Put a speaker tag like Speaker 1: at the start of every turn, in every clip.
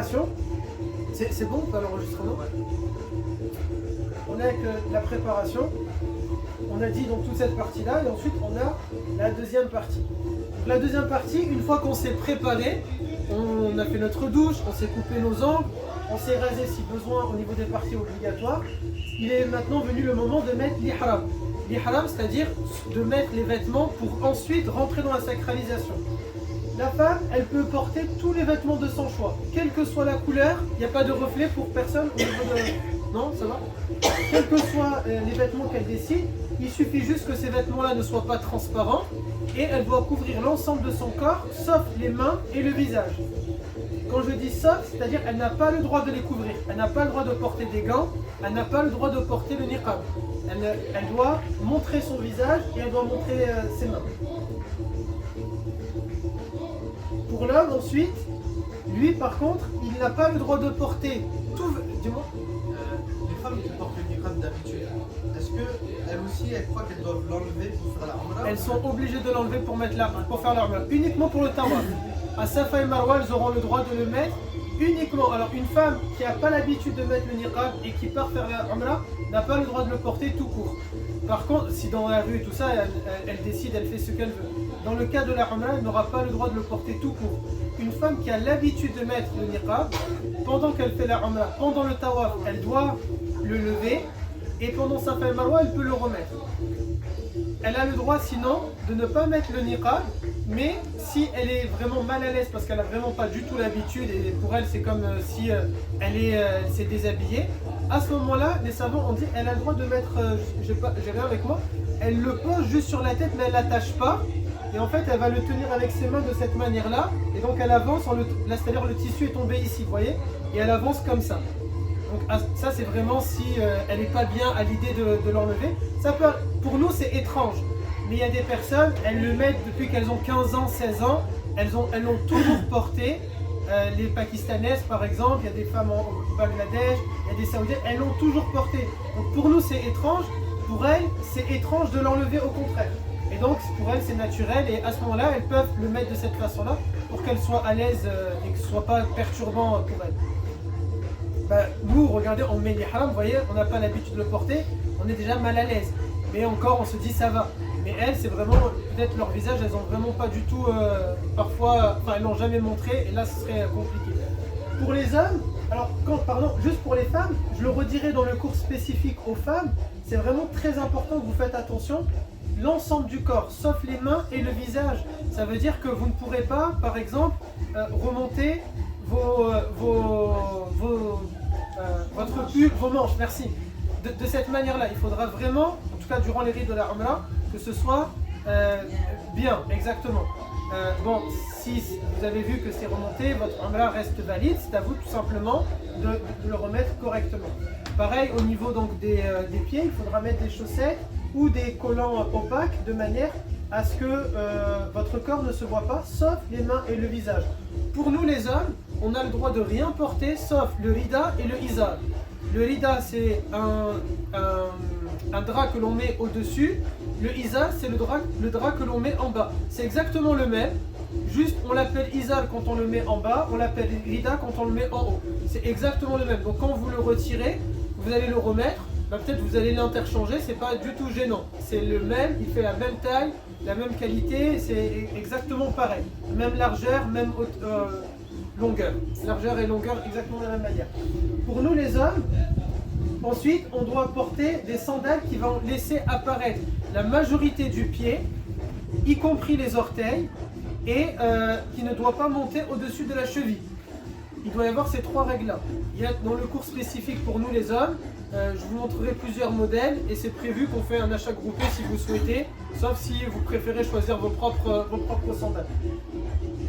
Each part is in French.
Speaker 1: préparation. C'est bon, pas l'enregistrement? On est avec la préparation. On a dit donc toute cette partie-là, et ensuite on a la deuxième partie. Donc, la deuxième partie, une fois qu'on s'est préparé, on a fait notre douche, on s'est coupé nos ongles, on s'est rasé si besoin au niveau des parties obligatoires. Il est maintenant venu le moment de mettre l'ihram. L'ihram, c'est-à-dire de mettre les vêtements pour ensuite rentrer dans la sacralisation. La femme, elle peut porter tous les vêtements de son choix, quelle que soit la couleur, il n'y a pas de reflet pour personne au niveau de... Non, ça va? Quels que soient les vêtements qu'elle décide, il suffit juste que ces vêtements-là ne soient pas transparents et elle doit couvrir l'ensemble de son corps, sauf les mains et le visage. Quand je dis sauf, c'est-à-dire elle n'a pas le droit de les couvrir, elle n'a pas le droit de porter des gants, elle n'a pas le droit de porter le niqab. Elle doit montrer son visage et elle doit montrer ses mains. Pour l'homme ensuite, lui par contre, il n'a pas le droit de porter tout... Dis-moi.
Speaker 2: Les femmes qui portent le niqab d'habitude, est-ce qu'elles aussi, elles croient qu'elles doivent l'enlever pour faire la umrah?
Speaker 1: Elles sont obligées de l'enlever pour faire leur umrah, uniquement pour le tawaf. À Safa et Marwa, elles auront le droit de le mettre uniquement. Alors une femme qui n'a pas l'habitude de mettre le niqab et qui part faire la umrah n'a pas le droit de le porter tout court. Par contre, si dans la rue et tout ça, elle décide, elle fait ce qu'elle veut. Dans le cas de la umrah, elle n'aura pas le droit de le porter tout court. Une femme qui a l'habitude de mettre le niqab, pendant qu'elle fait la umrah, pendant le tawaf, elle doit le lever, et pendant Safa et Marwa, elle peut le remettre. Elle a le droit sinon de ne pas mettre le niqab, mais si elle est vraiment mal à l'aise parce qu'elle n'a vraiment pas du tout l'habitude et pour elle c'est comme si elle s'est déshabillée, à ce moment-là, les savants ont dit elle a le droit de mettre, j'ai rien avec moi, elle le pose juste sur la tête mais elle ne l'attache pas. Et en fait, elle va le tenir avec ses mains de cette manière-là. Et donc, elle avance, là, c'est-à-dire le tissu est tombé ici, vous voyez? Et elle avance comme ça. Donc, ça, c'est vraiment si elle n'est pas bien à l'idée de l'enlever. Pour nous, c'est étrange. Mais il y a des personnes, elles le mettent depuis qu'elles ont 15 ans, 16 ans. Elles l'ont toujours porté. Les Pakistanaises, par exemple, il y a des femmes au Bangladesh, il y a des Saoudiennes, elles l'ont toujours porté. Donc, pour nous, c'est étrange. Pour elles, c'est étrange de l'enlever au contraire. Et donc pour elles c'est naturel et à ce moment-là elles peuvent le mettre de cette façon-là pour qu'elles soient à l'aise et que ce ne soit pas perturbant pour elles. Nous regardez on met l'ihram, vous voyez, on n'a pas l'habitude de le porter, on est déjà mal à l'aise. Mais encore on se dit ça va. Mais elles c'est vraiment, peut-être leur visage elles n'ont vraiment pas du tout, parfois, elles l'ont jamais montré et là ce serait compliqué. Pour les hommes, alors juste pour les femmes, je le redirai dans le cours spécifique aux femmes, c'est vraiment très important que vous faites attention. L'ensemble du corps, sauf les mains et le visage. Ça veut dire que vous ne pourrez pas, par exemple, remonter vos manches, merci. De cette manière-là, il faudra vraiment, en tout cas durant les rites de la umrah, que ce soit bien, exactement. Bon, si vous avez vu que c'est remonté, votre umrah reste valide, c'est à vous tout simplement de le remettre correctement. Pareil, au niveau donc des pieds, il faudra mettre des chaussettes ou des collants opaques de manière à ce que votre corps ne se voit pas, sauf les mains et le visage. Pour nous les hommes, on a le droit de rien porter sauf le rida et le izar. Le rida c'est un drap que l'on met au-dessus, le izar c'est le drap que l'on met en bas. C'est exactement le même, juste on l'appelle izar quand on le met en bas, on l'appelle rida quand on le met en haut. C'est exactement le même, donc quand vous le retirez, vous allez le remettre. Peut-être vous allez l'interchanger, c'est pas du tout gênant. C'est le même, il fait la même taille, la même qualité, c'est exactement pareil. Même largeur, même longueur. Largeur et longueur exactement de la même manière. Pour nous les hommes, ensuite on doit porter des sandales qui vont laisser apparaître la majorité du pied, y compris les orteils, et qui ne doit pas monter au-dessus de la cheville. Il doit y avoir ces trois règles-là. Il y a dans le cours spécifique pour nous les hommes, je vous montrerai plusieurs modèles et c'est prévu qu'on fait un achat groupé si vous souhaitez, sauf si vous préférez choisir vos propres sandales.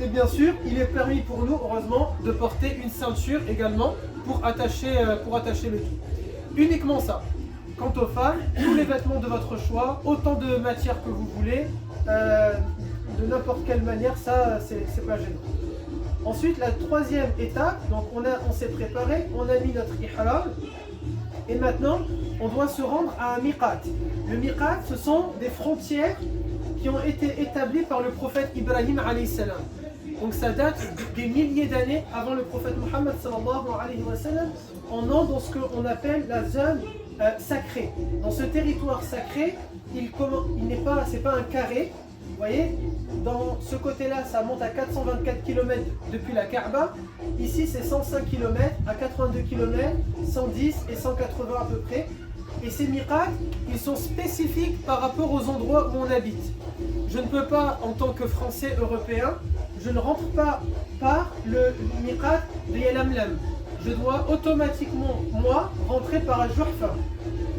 Speaker 1: Et bien sûr, il est permis pour nous, heureusement, de porter une ceinture également pour attacher le tout. Uniquement ça. Quant aux femmes, tous les vêtements de votre choix, autant de matière que vous voulez, de n'importe quelle manière, ça c'est pas gênant. Ensuite, la troisième étape, donc on s'est préparé, on a mis notre ihram et maintenant on doit se rendre à un miqat. Le miqat, ce sont des frontières qui ont été établies par le prophète Ibrahim alayhi salam. Donc ça date des milliers d'années avant le prophète Mohammed sallallahu alayhi wa sallam. On entre dans ce qu'on appelle la zone sacrée. Dans ce territoire sacré, c'est pas un carré. Vous voyez, dans ce côté-là, ça monte à 424 km depuis la Kaaba. Ici, c'est 105 km, à 82 km, 110 et 180 à peu près. Et ces miqats, ils sont spécifiques par rapport aux endroits où on habite. Je ne peux pas, en tant que Français européen, je ne rentre pas par le miqat de Yalamlam. Je dois automatiquement, moi, rentrer par Al-Juhfa.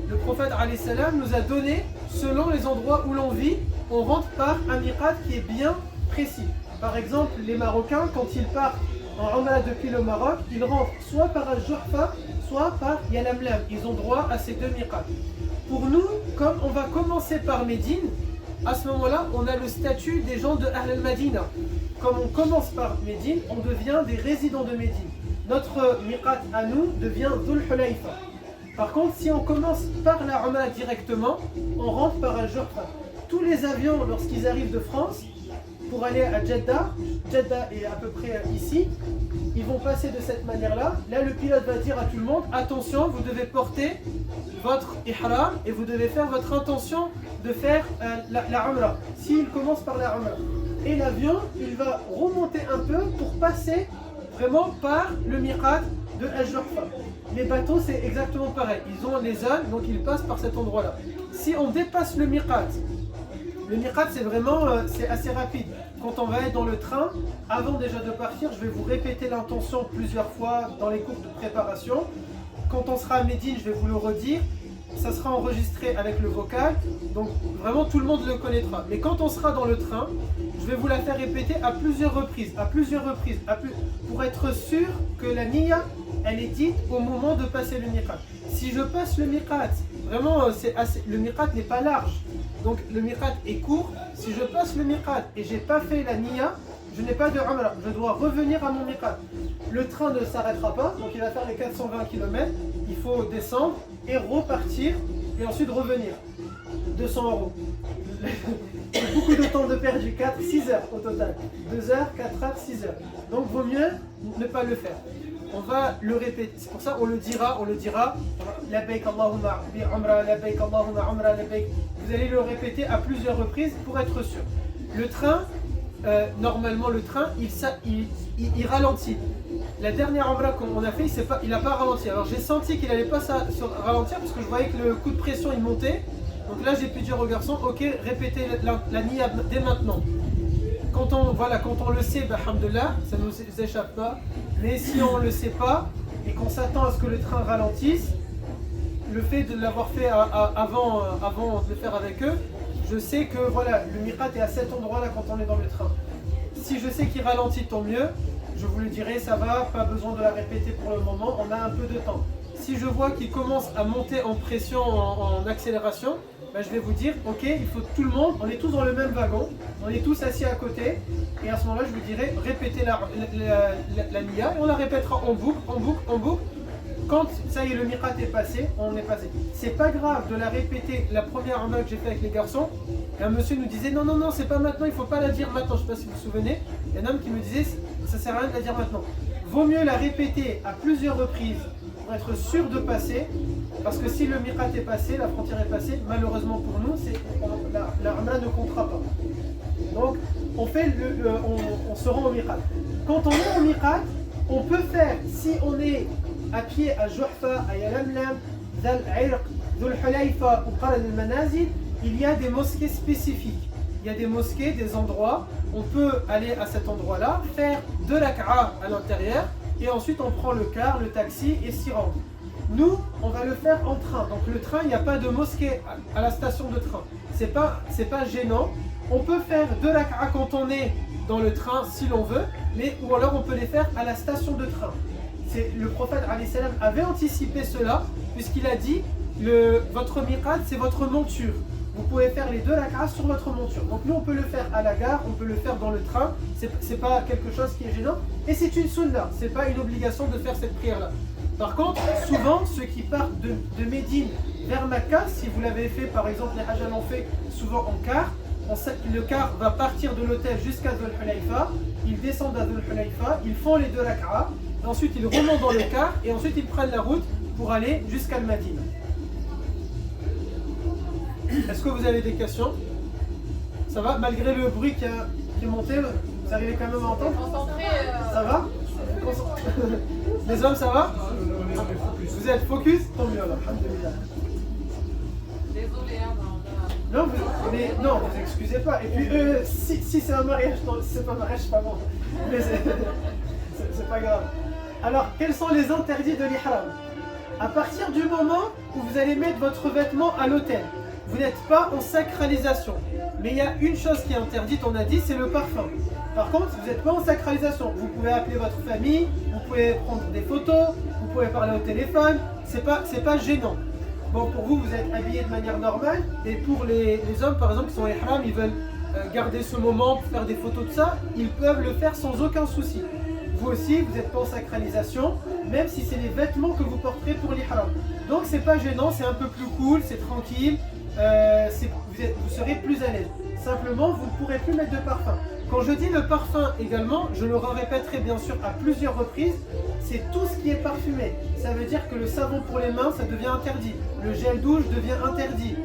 Speaker 1: Le prophète alayhi salam nous a donné, selon les endroits où l'on vit, on rentre par un miqat qui est bien précis. Par exemple, les Marocains, quand ils partent en Umrah depuis le Maroc, ils rentrent soit par Al-Juhfa, soit par Yalamlam. Ils ont droit à ces deux miqats. Pour nous, comme on va commencer par Médine, à ce moment-là, on a le statut des gens de Ahl al-Madina. Comme on commence par Médine, on devient des résidents de Médine. Notre miqat à nous devient Dhul Hulayfa. Par contre, si on commence par la Umrah directement, on rentre par Al-Juhfa. Tous les avions, lorsqu'ils arrivent de France, pour aller à Jeddah, Jeddah est à peu près ici, ils vont passer de cette manière-là. Là, le pilote va dire à tout le monde, attention, vous devez porter votre ihram et vous devez faire votre intention de faire la Umrah. S'il commence par la Umrah. Et l'avion, il va remonter un peu pour passer vraiment par le miqat de Al-Juhfa. Les bateaux, c'est exactement pareil. Ils ont les zones, donc ils passent par cet endroit-là. Si on dépasse le miqat, c'est vraiment c'est assez rapide. Quand on va être dans le train, avant déjà de partir, je vais vous répéter l'intention plusieurs fois dans les cours de préparation. Quand on sera à Médine, je vais vous le redire. Ça sera enregistré avec le vocal, donc vraiment tout le monde le connaîtra. Mais quand on sera dans le train, je vais vous la faire répéter à plusieurs reprises, pour être sûr que la niya, elle est dite au moment de passer le miqat. Si je passe le miqat, vraiment le miqat n'est pas large, donc le miqat est court. Si je passe le miqat et j'ai pas fait la niya, je n'ai pas de umrah, je dois revenir à mon miqat. Le train ne s'arrêtera pas, donc il va faire les 420 km, il faut descendre et repartir et ensuite revenir. 200 €. C'est beaucoup de temps de perdu, 6 heures au total. 2 heures, 4 heures, 6 heures. Donc vaut mieux ne pas le faire. On va le répéter, c'est pour ça on le dira. Labbaik Allahumma bi umra, labbaik Allahumma umra, labbaik. Vous allez le répéter à plusieurs reprises pour être sûr. Le train, normalement le train, il ralentit. La dernière umrah qu'on a fait, il n'a pas ralenti. Alors j'ai senti qu'il n'allait pas ralentir parce que je voyais que le coup de pression il montait. Donc là j'ai pu dire aux garçons, ok, répétez la niya dès maintenant. Quand on le sait, bah, alhamdoulilah, ça ne nous échappe pas. Mais si on ne le sait pas et qu'on s'attend à ce que le train ralentisse, le fait de l'avoir fait avant de le faire avec eux, je sais que voilà, le miqat est à cet endroit-là quand on est dans le train. Si je sais qu'il ralentit, tant mieux. Je vous le dirai, ça va, pas besoin de la répéter pour le moment, on a un peu de temps. Si je vois qu'il commence à monter en pression, en accélération, ben je vais vous dire, ok, il faut tout le monde, on est tous dans le même wagon, on est tous assis à côté, et à ce moment-là, je vous dirai, répétez la niya, et on la répétera en boucle. Quand ça y est, le miqat est passé, on est passé. C'est pas grave de la répéter, la première umrah que j'ai fait avec les garçons, et un monsieur nous disait, non, c'est pas maintenant, il faut pas la dire maintenant, je sais pas si vous vous souvenez, il y a un homme qui me disait, ça sert à rien de la dire maintenant. Vaut mieux la répéter à plusieurs reprises, pour être sûr de passer, parce que si le miqat est passé, la frontière est passée, malheureusement pour nous, la umrah ne comptera pas. Donc on se rend au miqat. Quand on est au miqat, on peut faire, si on est à pied à Juhfa, à Yalamlam, Dhal Irq, Dhul Hulayfa ou Qaran al-Manazil, il y a des mosquées spécifiques. Il y a des mosquées, des endroits, on peut aller à cet endroit-là, faire 2 rak'a à l'intérieur, et ensuite on prend le car, le taxi et s'y rend. Nous, on va le faire en train. Donc le train, il n'y a pas de mosquée à la station de train. C'est pas gênant. On peut faire 2 rak'a quand on est dans le train si l'on veut, ou alors on peut les faire à la station de train. Le prophète alayhi salam avait anticipé cela, puisqu'il a dit, votre miqat, c'est votre monture. Vous pouvez faire les 2 rak'a sur votre monture. Donc nous on peut le faire à la gare, on peut le faire dans le train, c'est pas quelque chose qui est gênant. Et c'est une sunna, c'est pas une obligation de faire cette prière-là. Par contre, souvent ceux qui partent de Médine vers Mecca, si vous l'avez fait, par exemple les Hajjal l'ont fait souvent en car, le car va partir de l'hôtel jusqu'à Dhul Hulayfa, ils descendent à Dhul Hulayfa, ils font les 2 rak'a, ensuite ils remontent dans le car et ensuite ils prennent la route pour aller jusqu'à Madina. Est-ce que vous avez des questions? Ça va? Malgré le bruit qui est monté, vous arrivez quand même à entendre? Ça va? Les hommes, ça va? Vous êtes focus? Tant mieux alors, alhamdoulilah.
Speaker 3: Désolé, hein,
Speaker 1: Non, mais non, vous excusez pas. Et puis, si c'est un mariage, c'est pas un mariage, c'est pas bon. Mais c'est pas grave. Alors, quels sont les interdits de l'ihram? À partir du moment où vous allez mettre votre vêtement à l'hôtel, vous n'êtes pas en sacralisation. Mais il y a une chose qui est interdite, on a dit, c'est le parfum. Par contre, vous n'êtes pas en sacralisation. Vous pouvez appeler votre famille, vous pouvez prendre des photos, vous pouvez parler au téléphone, c'est pas gênant. Bon, pour vous, vous êtes habillé de manière normale, et pour les hommes, par exemple, qui sont ihram, ils veulent garder ce moment pour faire des photos de ça, ils peuvent le faire sans aucun souci. Vous aussi, vous n'êtes pas en sacralisation, même si c'est les vêtements que vous porterez pour l'ihram. Donc, c'est pas gênant, c'est un peu plus cool, c'est tranquille, vous serez plus à l'aise. Simplement, vous ne pourrez plus mettre de parfum. Quand je dis le parfum également, je le répéterai bien sûr à plusieurs reprises, c'est tout ce qui est parfumé. Ça veut dire que le savon pour les mains, ça devient interdit. Le gel douche devient interdit.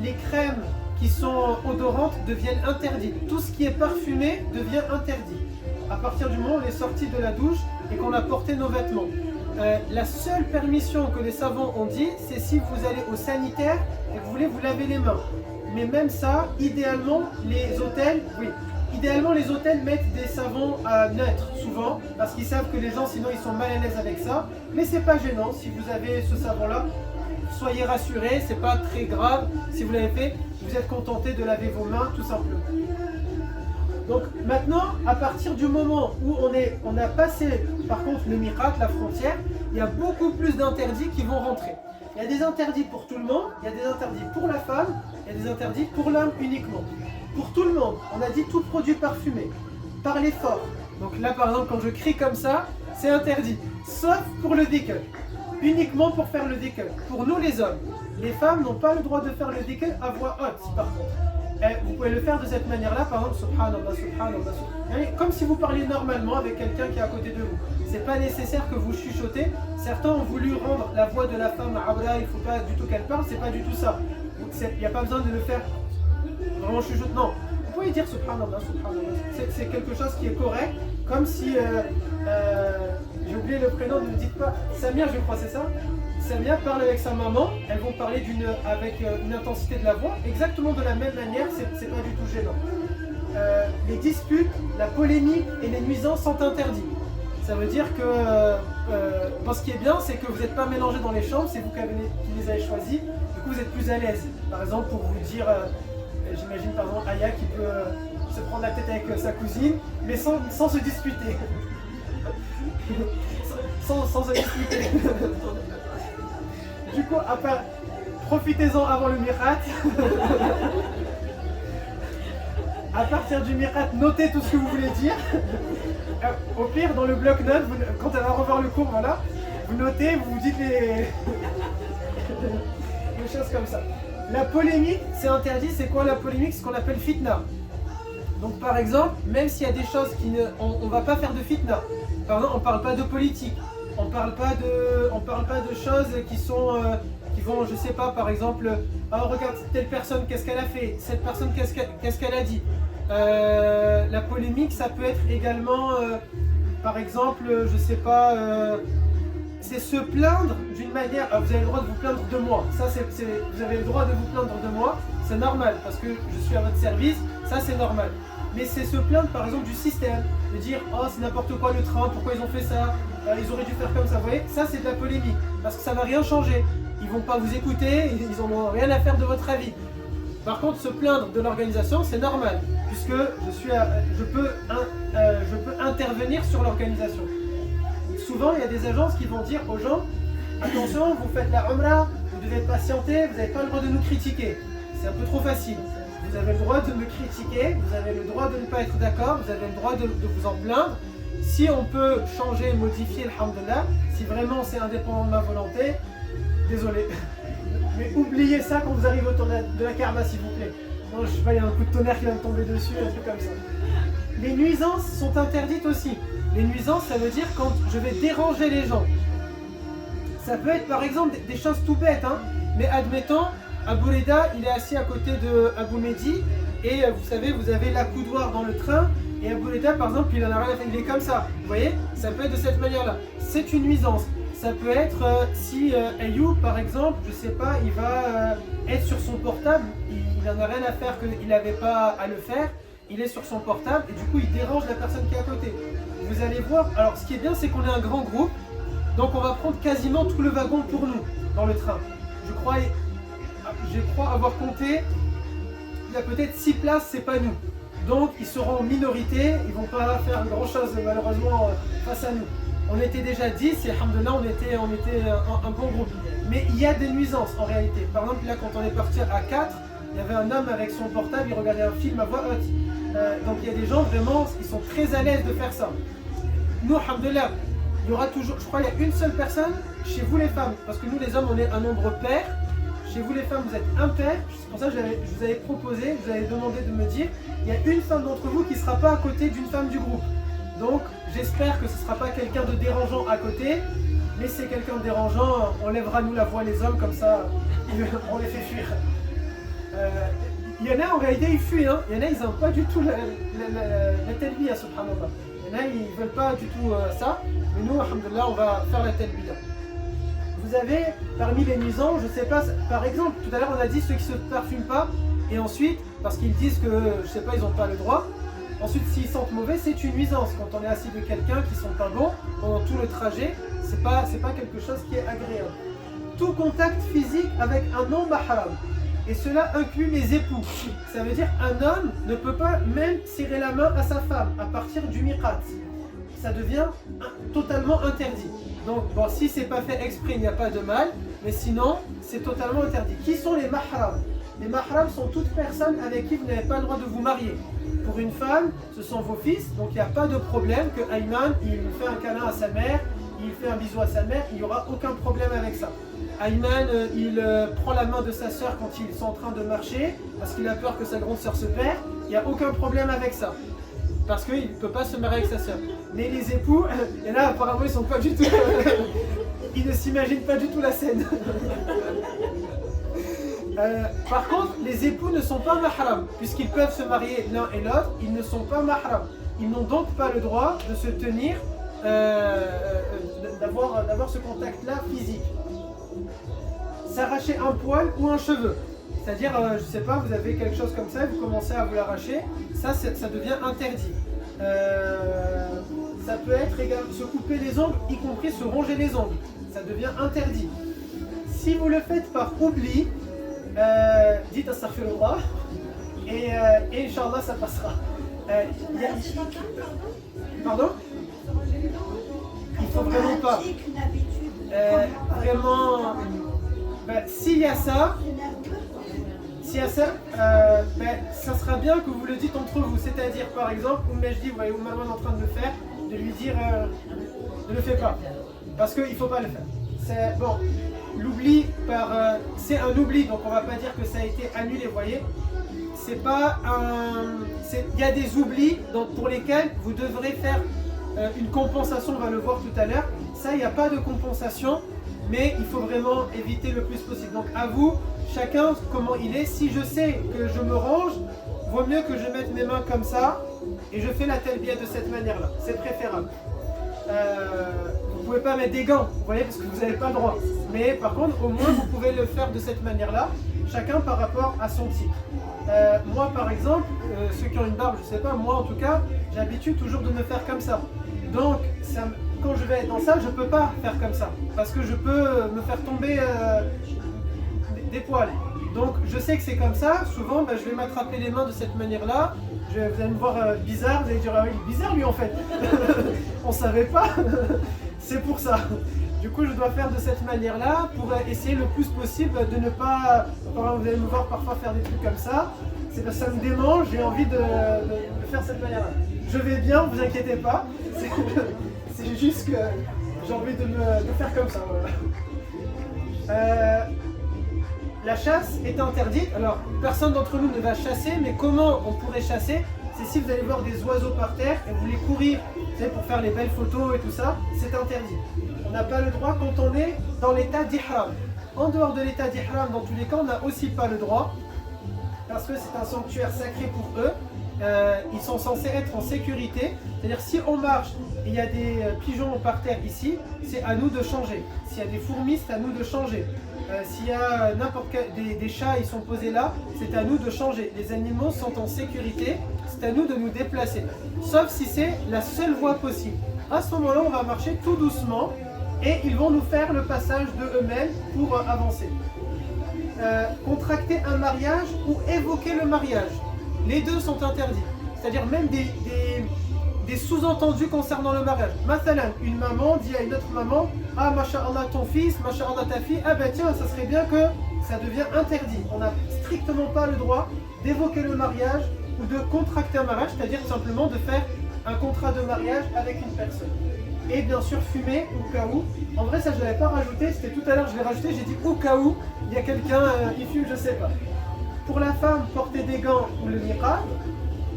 Speaker 1: Les crèmes qui sont odorantes deviennent interdites. Tout ce qui est parfumé devient interdit. À partir du moment où on est sorti de la douche et qu'on a porté nos vêtements. La seule permission que les savants ont dit, c'est si vous allez au sanitaire et que vous voulez vous laver les mains. Mais même ça, idéalement, les hôtels mettent des savons neutres, souvent, parce qu'ils savent que les gens, sinon, ils sont mal à l'aise avec ça. Mais c'est pas gênant, si vous avez ce savon-là, soyez rassurés, c'est pas très grave. Si vous l'avez fait, vous êtes contenté de laver vos mains, tout simplement. Donc maintenant, à partir du moment où on a passé, par contre, le miqat, la frontière, il y a beaucoup plus d'interdits qui vont rentrer. Il y a des interdits pour tout le monde, il y a des interdits pour la femme, il y a des interdits pour l'homme uniquement. Pour tout le monde, on a dit tout produit parfumé. Parlez fort. Donc là, par exemple, quand je crie comme ça, c'est interdit. Sauf pour le dhikr. Uniquement pour faire le dhikr. Pour nous les hommes. Les femmes n'ont pas le droit de faire le dhikr à voix haute, par contre. Vous pouvez le faire de cette manière-là, par exemple, subhanallah, subhanallah, subhanallah. Comme si vous parliez normalement avec quelqu'un qui est à côté de vous. C'est pas nécessaire que vous chuchotez. Certains ont voulu rendre la voix de la femme abra, il faut pas du tout qu'elle parle, c'est pas du tout ça. Il n'y a pas besoin de le faire vraiment chuchoter. Non, vous pouvez dire subhanallah, subhanallah. C'est quelque chose qui est correct, comme si, j'ai oublié le prénom, ne me dites pas, Samia je crois, c'est ça? Samia parle avec sa maman, elles vont parler avec une intensité de la voix, exactement de la même manière, c'est pas du tout gênant. Les disputes, la polémique et les nuisances sont interdits. Ça veut dire que ce qui est bien, c'est que vous n'êtes pas mélangés dans les chambres, c'est vous qui les avez choisis, du coup vous êtes plus à l'aise. Par exemple, pour vous dire, j'imagine par exemple Aya qui peut se prendre la tête avec sa cousine, mais sans se disputer. sans se disputer. Du coup, profitez-en avant le miqat. À partir du miqat, notez tout ce que vous voulez dire. Au pire, dans le bloc-notes, quand elle va revoir le cours, voilà, vous notez, vous dites les choses comme ça. La polémique, c'est interdit. C'est quoi la polémique? C'est ce qu'on appelle fitna. Donc par exemple, même s'il y a des choses on ne va pas faire de fitna. Par exemple, on ne parle pas de politique. On parle pas de choses qui vont, je sais pas, par exemple, oh, regarde telle personne, qu'est-ce qu'elle a fait, cette personne, qu'est-ce qu'elle a dit. La polémique, ça peut être également, par exemple, je sais pas, c'est se plaindre d'une manière. Vous avez le droit de vous plaindre de moi. Ça, vous avez le droit de vous plaindre de moi, c'est normal parce que je suis à votre service. Ça, c'est normal. Mais c'est se plaindre, par exemple, du système, de dire oh c'est n'importe quoi le train, pourquoi ils ont fait ça, ils auraient dû faire comme ça. Vous voyez, ça c'est de la polémique parce que ça va rien changer. Ils vont pas vous écouter, ils en ont rien à faire de votre avis. Par contre, se plaindre de l'organisation, c'est normal puisque je peux intervenir sur l'organisation. Souvent, il y a des agences qui vont dire aux gens attention, vous faites la Umrah, vous devez patienter, vous n'avez pas le droit de nous critiquer. C'est un peu trop facile. Vous avez le droit de me critiquer, vous avez le droit de ne pas être d'accord, vous avez le droit de vous en plaindre. Si on peut changer, modifier, alhamdoulilah, si vraiment c'est indépendant de ma volonté, désolé. Mais oubliez ça quand vous arrivez autour de la Kaaba, s'il vous plaît. Non, je sais pas, il y a un coup de tonnerre qui va me tomber dessus, un truc comme ça. Les nuisances sont interdites aussi. Les nuisances, ça veut dire quand je vais déranger les gens. Ça peut être par exemple des choses tout bêtes, hein. Mais admettons, Abou Reda, il est assis à côté de Abou Mehdi et vous savez, vous avez l'accoudoir dans le train et Abou Reda, par exemple, il en a rien à faire, il est comme ça. Vous voyez, ça peut être de cette manière-là. C'est une nuisance. Ça peut être si Ayoub, par exemple, je sais pas, il va être sur son portable, il n'en a rien à faire qu'il n'avait pas à le faire, il est sur son portable et du coup il dérange la personne qui est à côté. Vous allez voir, alors ce qui est bien c'est qu'on est un grand groupe, donc on va prendre quasiment tout le wagon pour nous dans le train. Je crois avoir compté, il y a peut-être 6 places, c'est pas nous. Donc ils seront en minorité, ils vont pas faire grand chose malheureusement face à nous. On était déjà 10 et alhamdoulilah on était un bon groupe. Mais il y a des nuisances en réalité. Par exemple là quand on est parti à 4, il y avait un homme avec son portable, il regardait un film à voix haute. Donc il y a des gens vraiment, ils sont très à l'aise de faire ça. Nous alhamdoulilah, il y aura toujours, je crois qu'il y a une seule personne chez vous les femmes. Parce que nous les hommes on est un nombre pair. Chez vous les femmes vous êtes impair. C'est pour ça que je vous avais proposé, je vous avais demandé de me dire, il y a une femme d'entre vous qui ne sera pas à côté d'une femme du groupe. Donc j'espère que ce ne sera pas quelqu'un de dérangeant à côté, mais si c'est quelqu'un de dérangeant, on lèvera nous la voix les hommes, comme ça on les fait fuir. Il y en a en réalité ils fuient, hein. Il y en a ils n'aiment pas du tout la talbiya, subhanallah. Il y en a ils ne veulent pas du tout ça, mais nous alhamdoulilah on va faire la talbiya. Vous avez parmi les nuisances, je ne sais pas, par exemple tout à l'heure on a dit ceux qui ne se parfument pas, et ensuite parce qu'ils disent que je sais pas ils n'ont pas le droit. Ensuite, s'ils sentent mauvais, c'est une nuisance. Quand on est assis de quelqu'un qui sent pas bon pendant tout le trajet, c'est pas quelque chose qui est agréable. Tout contact physique avec un non-mahram, et cela inclut les époux. Ça veut dire un homme ne peut pas même serrer la main à sa femme à partir du miqat. Ça devient totalement interdit. Donc, bon, si c'est pas fait exprès, il n'y a pas de mal, mais sinon, c'est totalement interdit. Qui sont les mahrams? Les mahrams sont toutes personnes avec qui vous n'avez pas le droit de vous marier. Pour une femme, ce sont vos fils, donc il n'y a pas de problème que Ayman, il fait un câlin à sa mère, il fait un bisou à sa mère, il n'y aura aucun problème avec ça. Ayman, il prend la main de sa sœur quand ils sont en train de marcher, parce qu'il a peur que sa grande sœur se perd, il n'y a aucun problème avec ça. Parce qu'il ne peut pas se marier avec sa sœur. Mais les époux, et là apparemment ils sont pas du tout... ils ne s'imaginent pas du tout la scène. Par contre, les époux ne sont pas mahram, puisqu'ils peuvent se marier l'un et l'autre, ils ne sont pas mahram. Ils n'ont donc pas le droit de se tenir, d'avoir ce contact-là physique. S'arracher un poil ou un cheveu. C'est-à-dire, je ne sais pas, vous avez quelque chose comme ça et vous commencez à vous l'arracher, ça devient interdit. Ça peut être également se couper les ongles, y compris se ronger les ongles. Ça devient interdit. Si vous le faites par oubli, dites astaghfirullah et Inch'Allah ça passera. Pardon? Il faut vraiment pas. Vraiment, s'il y a ça, ça sera bien que vous le dites entre vous. C'est-à-dire, par exemple, Oumejdi, vous voyez Oumarwan en train de le faire, de lui dire ne le fais pas. Parce qu'il ne faut pas le faire. C'est bon. L'oubli, c'est un oubli, donc on ne va pas dire que ça a été annulé, vous voyez. C'est pas il y a des oublis pour lesquels vous devrez faire une compensation, on va le voir tout à l'heure. Ça, il n'y a pas de compensation, mais il faut vraiment éviter le plus possible. Donc à vous, chacun comment il est. Si je sais que je me range, vaut mieux que je mette mes mains comme ça et je fais la talbiya de cette manière-là. C'est préférable. Vous ne pouvez pas mettre des gants, vous voyez, parce que vous n'avez pas le droit. Mais par contre, au moins, vous pouvez le faire de cette manière-là, chacun par rapport à son type. Moi, par exemple, ceux qui ont une barbe, je ne sais pas, moi en tout cas, j'ai l'habitude toujours de me faire comme ça. Donc, quand je vais être dans ça, je ne peux pas faire comme ça, parce que je peux me faire tomber des poils. Donc, je sais que c'est comme ça, souvent, je vais m'attraper les mains de cette manière-là. Vous allez me voir bizarre, vous allez dire, ah oui, il est bizarre lui en fait. On ne savait pas. C'est pour ça. Du coup, je dois faire de cette manière-là pour essayer le plus possible de ne pas... Vous allez me voir parfois faire des trucs comme ça. C'est parce que ça me démange, j'ai envie de faire cette manière-là. Je vais bien, vous inquiétez pas. C'est juste que j'ai envie de faire comme ça. Voilà. La chasse est interdite. Alors, personne d'entre nous ne va chasser, mais comment on pourrait chasser? c'est si vous allez voir des oiseaux par terre et vous voulez courir, vous savez, pour faire les belles photos et tout ça, c'est interdit. On n'a pas le droit quand on est dans l'état d'ihram. En dehors de l'état d'ihram, dans tous les cas, on n'a aussi pas le droit, parce que c'est un sanctuaire sacré pour eux. Ils sont censés être en sécurité, c'est-à-dire si on marche et il y a des pigeons par terre ici, c'est à nous de changer. S'il y a des fourmis, c'est à nous de changer. S'il y a n'importe quel des chats, ils sont posés là, c'est à nous de changer. Les animaux sont en sécurité, c'est à nous de nous déplacer. Sauf si c'est la seule voie possible. À ce moment-là, on va marcher tout doucement et ils vont nous faire le passage de eux-mêmes pour avancer. Contracter un mariage ou évoquer le mariage. Les deux sont interdits. C'est-à-dire même des sous-entendus concernant le mariage. Mathalan, une maman dit à une autre maman: ah, masha'Allah, ton fils, masha'Allah, ta fille, ah ben tiens, ça serait bien que ça devient interdit. On n'a strictement pas le droit d'évoquer le mariage ou de contracter un mariage, c'est-à-dire simplement de faire un contrat de mariage avec une personne. Et bien sûr, fumer au cas où. En vrai, ça je ne l'avais pas rajouté, c'était tout à l'heure, je l'ai rajouté, j'ai dit au cas où il y a quelqu'un qui fume, je sais pas. Pour la femme, porter des gants ou le niqab.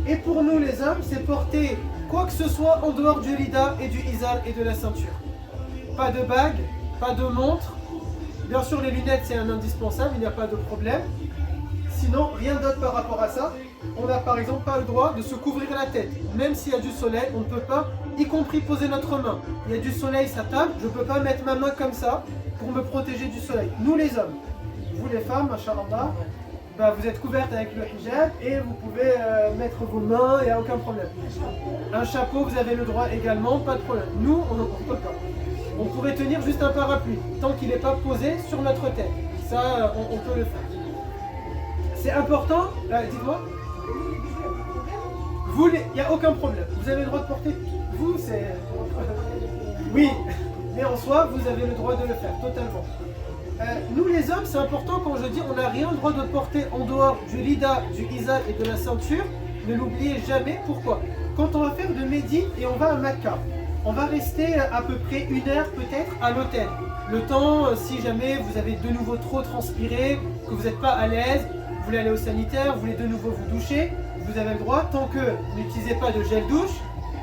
Speaker 1: Et pour nous les hommes, c'est porter quoi que ce soit en dehors du rida et du izar et de la ceinture. Pas de bague, pas de montre. Bien sûr, les lunettes, c'est un indispensable, il n'y a pas de problème. Sinon, rien d'autre par rapport à ça. On n'a par exemple pas le droit de se couvrir la tête. Même s'il y a du soleil, on ne peut pas, y compris poser notre main. Il y a du soleil, ça tape, je ne peux pas mettre ma main comme ça pour me protéger du soleil. Nous les hommes. Vous les femmes, masha'Allah, bah, vous êtes couvertes avec le hijab et vous pouvez mettre vos mains, il n'y a aucun problème. Un chapeau, vous avez le droit également, pas de problème. Nous, on ne peut pas. On pourrait tenir juste un parapluie, tant qu'il n'est pas posé sur notre tête. Ça, on peut le faire. C'est important, dites-moi. Vous, il n'y a aucun problème. Vous avez le droit de porter. Vous, c'est. Oui, mais en soi, vous avez le droit de le faire, totalement. Nous les hommes, c'est important quand je dis on n'a rien le droit de porter en dehors du lida, du izar et de la ceinture. Ne l'oubliez jamais. Pourquoi? Quand on va faire de Médine et on va à Mecca, on va rester à peu près 1 heure peut-être à l'hôtel. Le temps, si jamais vous avez de nouveau trop transpiré, que vous n'êtes pas à l'aise, vous voulez aller au sanitaire, vous voulez de nouveau vous doucher, vous avez le droit, tant que vous n'utilisez pas de gel douche,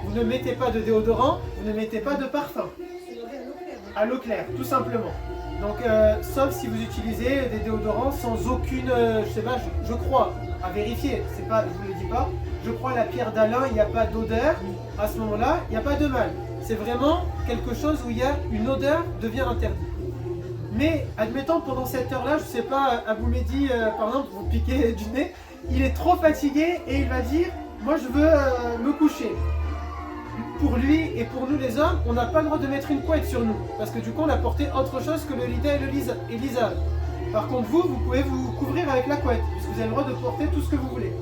Speaker 1: vous ne mettez pas de déodorant, vous ne mettez pas de parfum. À l'eau claire, tout simplement. Donc, sauf si vous utilisez des déodorants sans aucune, je sais pas, je crois, à vérifier, c'est pas, je vous le dis pas, je crois à la pierre d'Alain, il n'y a pas d'odeur, à ce moment-là, il n'y a pas de mal. C'est vraiment quelque chose où il y a une odeur devient interdite. Mais, admettons, pendant cette heure-là, je sais pas, Abou Mehdi, par exemple, vous piquez du nez, il est trop fatigué et il va dire, moi je veux me coucher. Pour lui et pour nous les hommes, on n'a pas le droit de mettre une couette sur nous. Parce que du coup, on a porté autre chose que le lida et l'izar. Par contre, vous pouvez vous couvrir avec la couette. Puisque vous avez le droit de porter tout ce que vous voulez.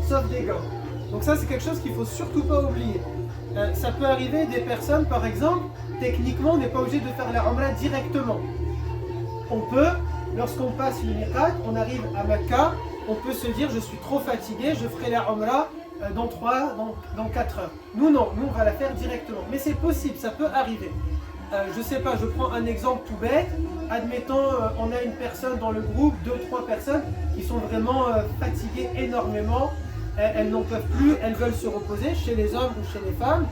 Speaker 1: Sauf des gants. Donc ça, c'est quelque chose qu'il ne faut surtout pas oublier. Ça peut arriver des personnes, par exemple, techniquement, on n'est pas obligé de faire la umrah directement. On peut, lorsqu'on passe le miqat, on arrive à Mecca, on peut se dire, je suis trop fatigué, je ferai la umrah dans 4 heures. Nous non, nous on va la faire directement. Mais c'est possible, ça peut arriver. Je sais pas, je prends un exemple tout bête. Admettons, on a une personne dans le groupe, 2-3 personnes qui sont vraiment fatiguées énormément. Elles n'en peuvent plus, elles veulent se reposer chez les hommes ou chez les femmes.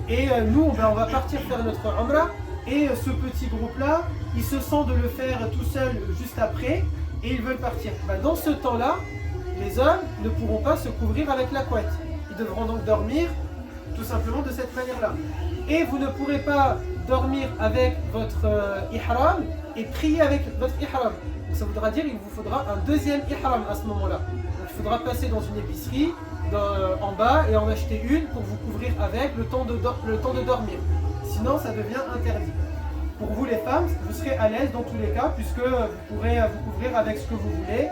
Speaker 1: Et nous, on va partir faire notre umrah. Et ce petit groupe-là, il se sent de le faire tout seul juste après. Et ils veulent partir. Dans ce temps-là, les hommes ne pourront pas se couvrir avec la couette. Ils devront donc dormir tout simplement de cette manière-là. Et vous ne pourrez pas dormir avec votre ihram et prier avec votre ihram. Donc ça voudra dire qu'il vous faudra un deuxième ihram à ce moment-là. Donc il faudra passer dans une épicerie en bas et en acheter une pour vous couvrir avec le temps de dormir. Sinon ça devient interdit. Pour vous les femmes, vous serez à l'aise dans tous les cas puisque vous pourrez vous couvrir avec ce que vous voulez.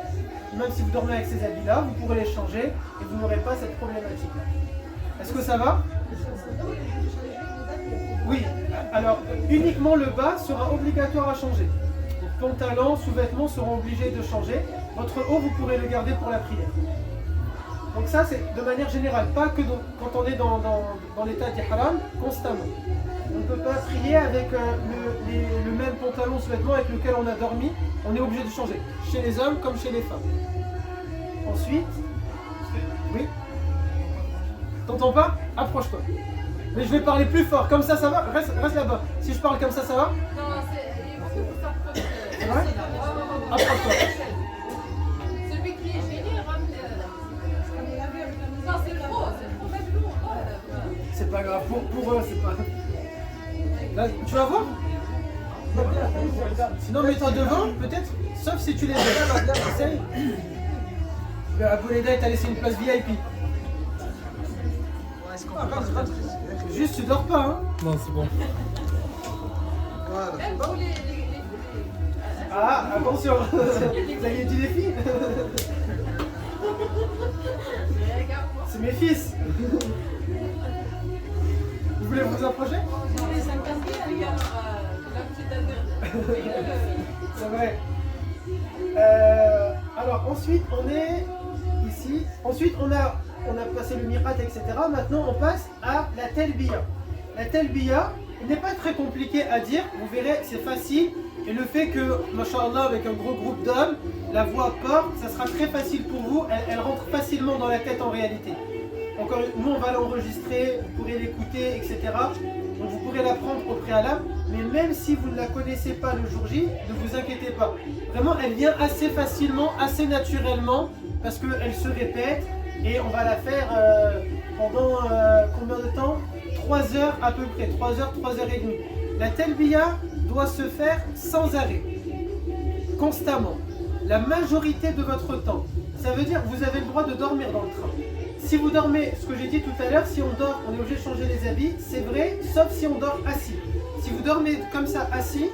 Speaker 1: Même si vous dormez avec ces habits-là, vous pourrez les changer et vous n'aurez pas cette problématique-là. Est-ce que ça va? Oui, alors uniquement le bas sera obligatoire à changer. Donc pantalon, sous-vêtements seront obligés de changer. Votre haut, vous pourrez le garder pour la prière. Donc ça, c'est de manière générale, pas que quand on est dans l'état d'ihram, constamment. On ne peut pas prier avec le même pantalon, sous-vêtement avec lequel on a dormi. On est obligé de changer, chez les hommes comme chez les femmes. Ensuite, oui. T'entends pas? Approche-toi. Mais je vais parler plus fort, comme ça va? Reste là-bas. Si je parle comme ça va?
Speaker 3: Non, il faut que vous s'approchiez.
Speaker 1: C'est vrai? Approche-toi.
Speaker 3: Celui qui est gêné, ramenez. Non, c'est trop même lourd.
Speaker 1: C'est pas grave, pour eux, c'est pas. Là, tu vas voir? Sinon, mets-toi devant, peut-être. Sauf si tu les aides. Essaye. Abou Leda t'a laissé une place VIP. Juste, tu dors pas, hein?
Speaker 4: Non, c'est bon.
Speaker 2: Voilà.
Speaker 3: Même pour les
Speaker 1: Ah, attention. Vous avez dit les filles?
Speaker 3: regarde-moi.
Speaker 1: C'est mes fils. Vous voulez vous approcher? C'est vrai. Alors ensuite on est ici. Ensuite on a passé le miqat, etc. Maintenant on passe à la talbiya. La talbiya n'est pas très compliquée à dire. Vous verrez, c'est facile. Et le fait que, mashallah, avec un gros groupe d'hommes, la voix porte, ça sera très facile pour vous. Elle rentre facilement dans la tête en réalité. Encore, nous on va l'enregistrer, vous pourrez l'écouter, etc. Donc vous pourrez l'apprendre au préalable, mais même si vous ne la connaissez pas le jour J, ne vous inquiétez pas. Vraiment, elle vient assez facilement, assez naturellement, parce qu'elle se répète, et on va la faire pendant combien de temps? 3 heures à peu près, 3 heures, 3 heures et demie. La talbiya doit se faire sans arrêt, constamment, la majorité de votre temps. Ça veut dire que vous avez le droit de dormir dans le train. Si vous dormez, ce que j'ai dit tout à l'heure, si on dort, on est obligé de changer les habits, c'est vrai, sauf si on dort assis. Si vous dormez comme ça assis,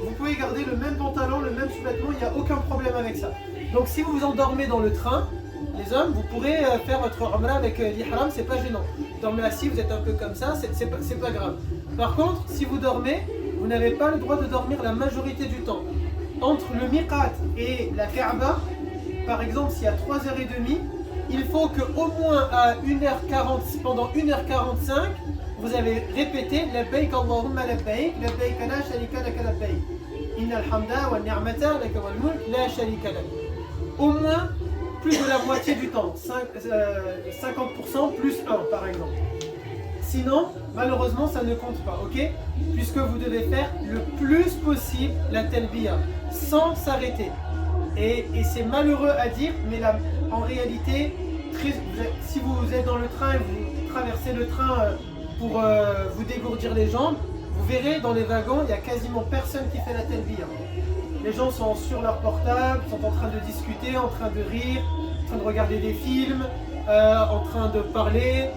Speaker 1: vous pouvez garder le même pantalon, le même sous-vêtement, il n'y a aucun problème avec ça. Donc si vous vous endormez dans le train, les hommes, vous pourrez faire votre umrah avec l'ihram, c'est pas gênant. Vous dormez assis, vous êtes un peu comme ça, c'est pas grave. Par contre, si vous dormez, vous n'avez pas le droit de dormir la majorité du temps. Entre le miqat et la Kaaba, par exemple, s'il y a 3h30, il faut qu'au moins à 1h40, pendant 1h45, vous avez répété Labbaik Allahumma labbaik, labbaik la sharika laka labbaik. Innal hamda wa ni'mata laka wal mulk la sharika lak. Au moins plus de la moitié du temps, 50% plus 1 par exemple. Sinon, malheureusement, ça ne compte pas, ok? Puisque vous devez faire le plus possible la talbiya, sans s'arrêter. Et c'est malheureux à dire, mais en réalité, si vous êtes dans le train et vous traversez le train pour vous dégourdir les jambes, vous verrez dans les wagons, il n'y a quasiment personne qui fait la talbiya. Les gens sont sur leur portable, sont en train de discuter, en train de rire, en train de regarder des films, en train de parler.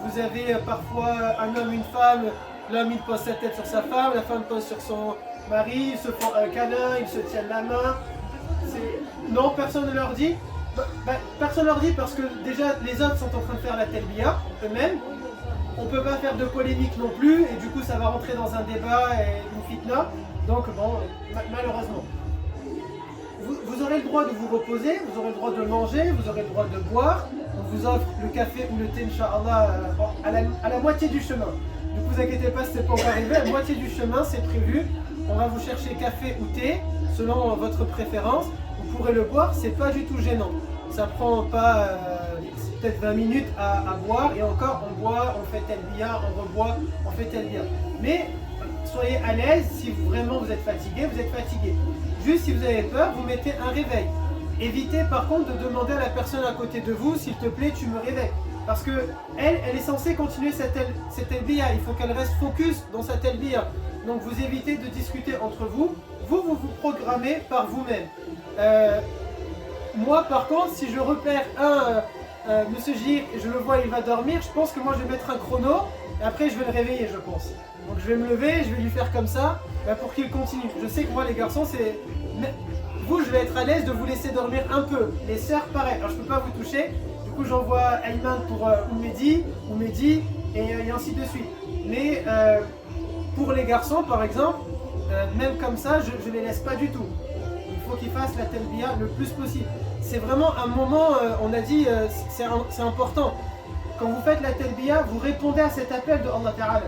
Speaker 1: Vous avez parfois un homme, une femme, l'homme il pose sa tête sur sa femme, la femme pose sur son mari, ils se font un câlin, ils se tiennent la main. Non, personne ne leur dit. Personne ne leur dit parce que déjà les autres sont en train de faire la talbiya eux-mêmes. On ne peut pas faire de polémique non plus et du coup ça va rentrer dans un débat et une fitna. Donc bon, malheureusement. Vous aurez le droit de vous reposer, vous aurez le droit de manger, vous aurez le droit de boire. On vous offre le café ou le thé, Inch'Allah, à la moitié du chemin. Ne vous inquiétez pas, c'est pas encore arrivé. À la moitié du chemin, c'est prévu. On va vous chercher café ou thé, selon votre préférence. Vous pourrez le boire, c'est pas du tout gênant. Ça prend pas peut-être 20 minutes à boire. Et encore, on boit, on fait talbiya, on reboit, on fait talbiya. Mais soyez à l'aise, si vraiment vous êtes fatigué, vous êtes fatigué. Juste si vous avez peur, vous mettez un réveil. Évitez par contre de demander à la personne à côté de vous, s'il te plaît, tu me réveilles. Parce que elle est censée continuer cette talbiya. Il faut qu'elle reste focus dans sa talbiya. Donc vous évitez de discuter entre vous. Vous programmez par vous-même. Moi par contre, si je repère Monsieur J, je le vois, il va dormir, je pense que moi je vais mettre un chrono et après je vais le réveiller, je pense. Donc je vais me lever, je vais lui faire comme ça pour qu'il continue. Je sais que moi les garçons, c'est... Vous, je vais être à l'aise de vous laisser dormir un peu. Les sœurs, pareil. Alors je peux pas vous toucher. Du coup, j'envoie Ayman pour Oumedi et ainsi de suite. Mais pour les garçons, par exemple, même comme ça, je les laisse pas du tout. Il faut qu'ils fassent la talbiya le plus possible. C'est vraiment un moment, on a dit, c'est important. Quand vous faites la talbiya, vous répondez à cet appel de Allah Ta'ala.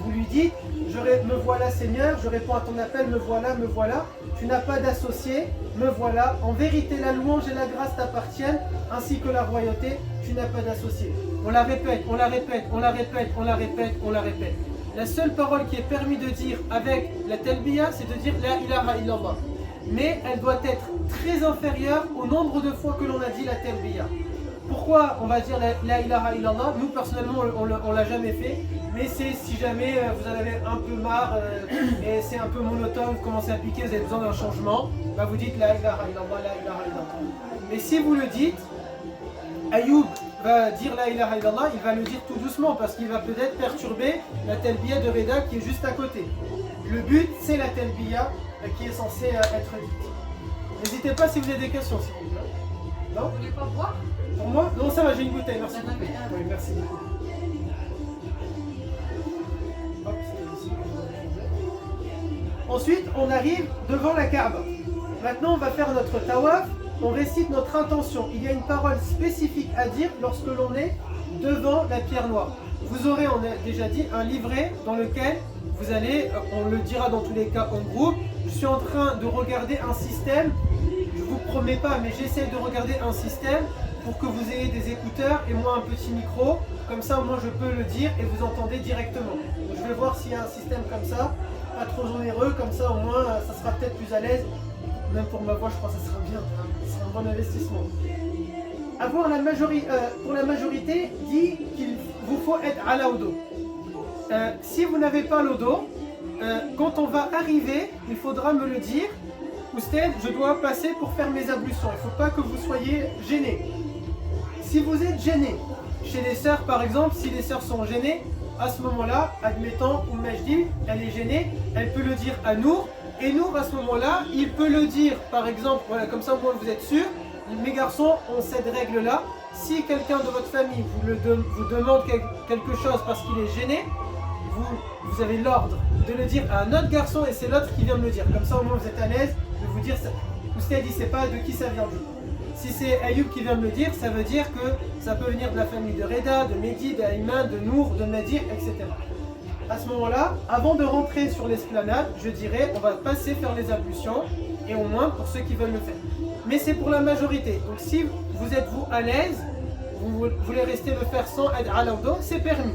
Speaker 1: Vous lui dites, me voilà Seigneur, je réponds à ton appel, me voilà, tu n'as pas d'associé, me voilà, en vérité la louange et la grâce t'appartiennent, ainsi que la royauté, tu n'as pas d'associé. On la répète, on la répète, on la répète, on la répète, on la répète. La seule parole qui est permis de dire avec la talbiya, c'est de dire la ilaha illallah. Mais elle doit être très inférieure au nombre de fois que l'on a dit la talbiya. Pourquoi on va dire la ilaha illallah? Nous personnellement on l'a jamais fait, mais c'est si jamais vous en avez un peu marre et c'est un peu monotone, vous commencez à piquer, vous avez besoin d'un changement, bah vous dites la ilaha illallah, la ilaha illallah. Mais si vous le dites, Ayoub va dire la ilaha illallah, il va le dire tout doucement parce qu'il va peut-être perturber la talbiya de Reda qui est juste à côté. Le but c'est la talbiya qui est censée être dite. N'hésitez pas si vous avez des questions s'il vous plaît. Non?
Speaker 3: Vous voulez pas boire?
Speaker 1: Pour moi? Non, ça va, j'ai une bouteille, merci
Speaker 3: Il y en
Speaker 1: beaucoup.
Speaker 3: avait un.
Speaker 1: Oui, merci beaucoup. Hop, c'est ici. Ensuite, on arrive devant la Kaaba. Maintenant, on va faire notre tawaf. On récite notre intention. Il y a une parole spécifique à dire lorsque l'on est devant la pierre noire. Vous aurez, on a déjà dit, un livret dans lequel vous allez, on le dira dans tous les cas en groupe. Je suis en train de regarder un système. Je ne vous promets pas, mais j'essaie de regarder un système pour que vous ayez des écouteurs et moi un petit micro, comme ça au moins je peux le dire et vous entendez directement. Donc, je vais voir s'il y a un système comme ça, pas trop onéreux, comme ça au moins ça sera peut-être plus à l'aise, même pour ma voix je crois que ça sera bien, ce sera un bon investissement. Pour la majorité dit qu'il vous faut être à l'audo. Si vous n'avez pas l'audo, quand on va arriver, il faudra me le dire. Oustad, je dois passer pour faire mes ablutions. Il ne faut pas que vous soyez gênés. Si vous êtes gêné, chez les sœurs par exemple, si les sœurs sont gênées, à ce moment-là, admettons, Majdi, elle est gênée, elle peut le dire à Nour, et Nour à ce moment-là, il peut le dire, par exemple, voilà, comme ça au moins vous êtes sûr, mes garçons ont cette règle-là, si quelqu'un de votre famille vous demande quelque chose parce qu'il est gêné, vous avez l'ordre de le dire à un autre garçon et c'est l'autre qui vient de le dire. Comme ça au moins vous êtes à l'aise de vous dire ça. Oustad, il ne sait pas de qui ça vient du coup. Si c'est Ayoub qui vient de le dire, ça veut dire que ça peut venir de la famille de Reda, de Mehdi, d'Aïman, de Nour, de Nadir, etc. À ce moment-là, avant de rentrer sur l'esplanade, je dirais on va passer faire les ablutions et au moins pour ceux qui veulent le faire. Mais c'est pour la majorité. Donc si vous êtes vous à l'aise, vous voulez rester le faire sans être à l'audo, c'est permis.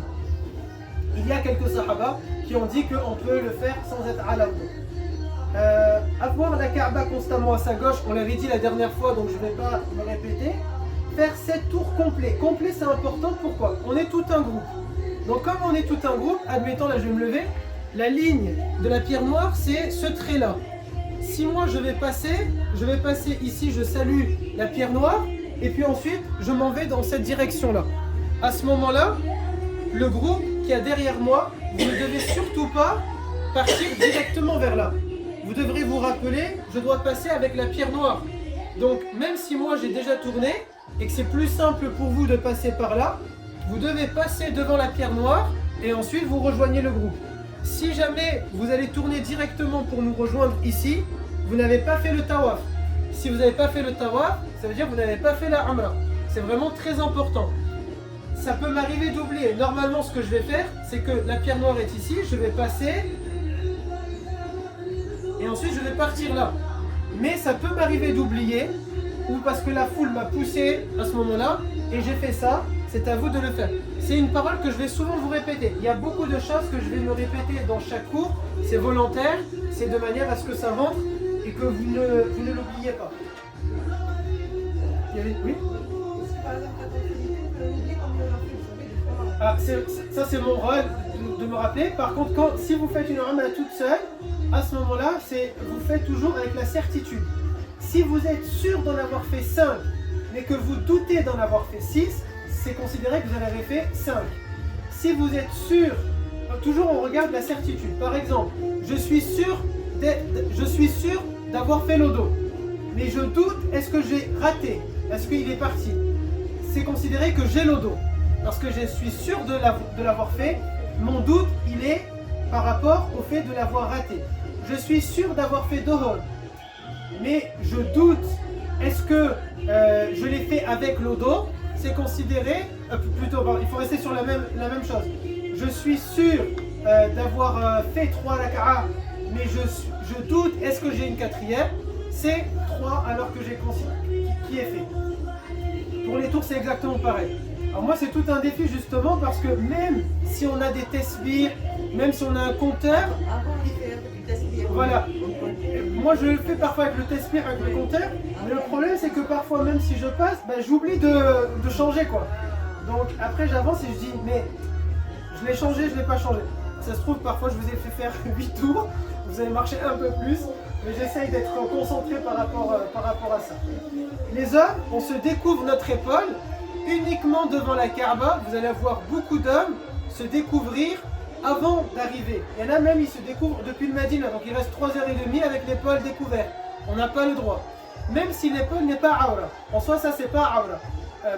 Speaker 1: Il y a quelques sahaba qui ont dit qu'on peut le faire sans être à l'audo. Avoir la Kaaba constamment à sa gauche, on l'avait dit la dernière fois donc je ne vais pas me répéter. Faire 7 tours complets. Complet c'est important, pourquoi? On est tout un groupe. Donc comme on est tout un groupe, admettons là je vais me lever, la ligne de la pierre noire c'est ce trait là. Si moi je vais passer ici, je salue la pierre noire et puis ensuite je m'en vais dans cette direction là. À ce moment là, le groupe qui est derrière moi, vous ne devez surtout pas partir directement vers là. Vous devrez vous rappeler, je dois passer avec la pierre noire. Donc même si moi j'ai déjà tourné et que c'est plus simple pour vous de passer par là, vous devez passer devant la pierre noire et ensuite vous rejoignez le groupe. Si jamais vous allez tourner directement pour nous rejoindre ici, vous n'avez pas fait le tawaf. Si vous n'avez pas fait le tawaf, ça veut dire que vous n'avez pas fait la umrah. C'est vraiment très important. Ça peut m'arriver d'oublier. Normalement ce que je vais faire, c'est que la pierre noire est ici, je vais passer et ensuite je vais partir là. Mais ça peut m'arriver d'oublier ou parce que la foule m'a poussé à ce moment-là et j'ai fait ça, c'est à vous de le faire. C'est une parole que je vais souvent vous répéter. Il y a beaucoup de choses que je vais me répéter dans chaque cours, c'est volontaire, c'est de manière à ce que ça rentre et que vous ne l'oubliez pas. Oui? Ah, ça c'est mon rôle de me rappeler. Par contre, si vous faites une umrah toute seule, à ce moment-là, vous faites toujours avec la certitude. Si vous êtes sûr d'en avoir fait 5, mais que vous doutez d'en avoir fait 6, c'est considéré que vous en avez fait 5. Si vous êtes sûr, toujours on regarde la certitude. Par exemple, je suis sûr d'avoir fait l'odo, mais je doute, est-ce que j'ai raté? Est-ce qu'il est parti? C'est considéré que j'ai l'odo. Parce que je suis sûr de l'avoir fait, mon doute, il est par rapport au fait de l'avoir raté. Je suis sûr d'avoir fait dohol, mais je doute, est-ce que je l'ai fait avec l'odo? C'est considéré, plutôt, il faut rester sur la même chose. Je suis sûr d'avoir fait 3 raka'a, mais je doute, est-ce que j'ai une quatrième? C'est 3 alors que j'ai qui est fait. Pour les tours, c'est exactement pareil. Alors moi, c'est tout un défi justement parce que même si on a des tasbih, même si on a un compteur, voilà. Moi, je le fais parfois avec le tasbih, avec le compteur, mais le problème, c'est que parfois, même si je passe, j'oublie de changer quoi. Donc après, j'avance et je dis, mais je l'ai changé, je ne l'ai pas changé. Ça se trouve, parfois, je vous ai fait faire 8 tours, vous avez marché un peu plus, mais j'essaye d'être concentré par rapport à ça. Les hommes, on se découvre notre épaule uniquement devant la Kaaba. Vous allez voir beaucoup d'hommes se découvrir avant d'arriver. Il y en a même, ils se découvrent depuis le Médina, donc il reste 3h30 avec l'épaule découverte. On n'a pas le droit. Même si l'épaule n'est pas awra. En soi, ça, c'est pas awra.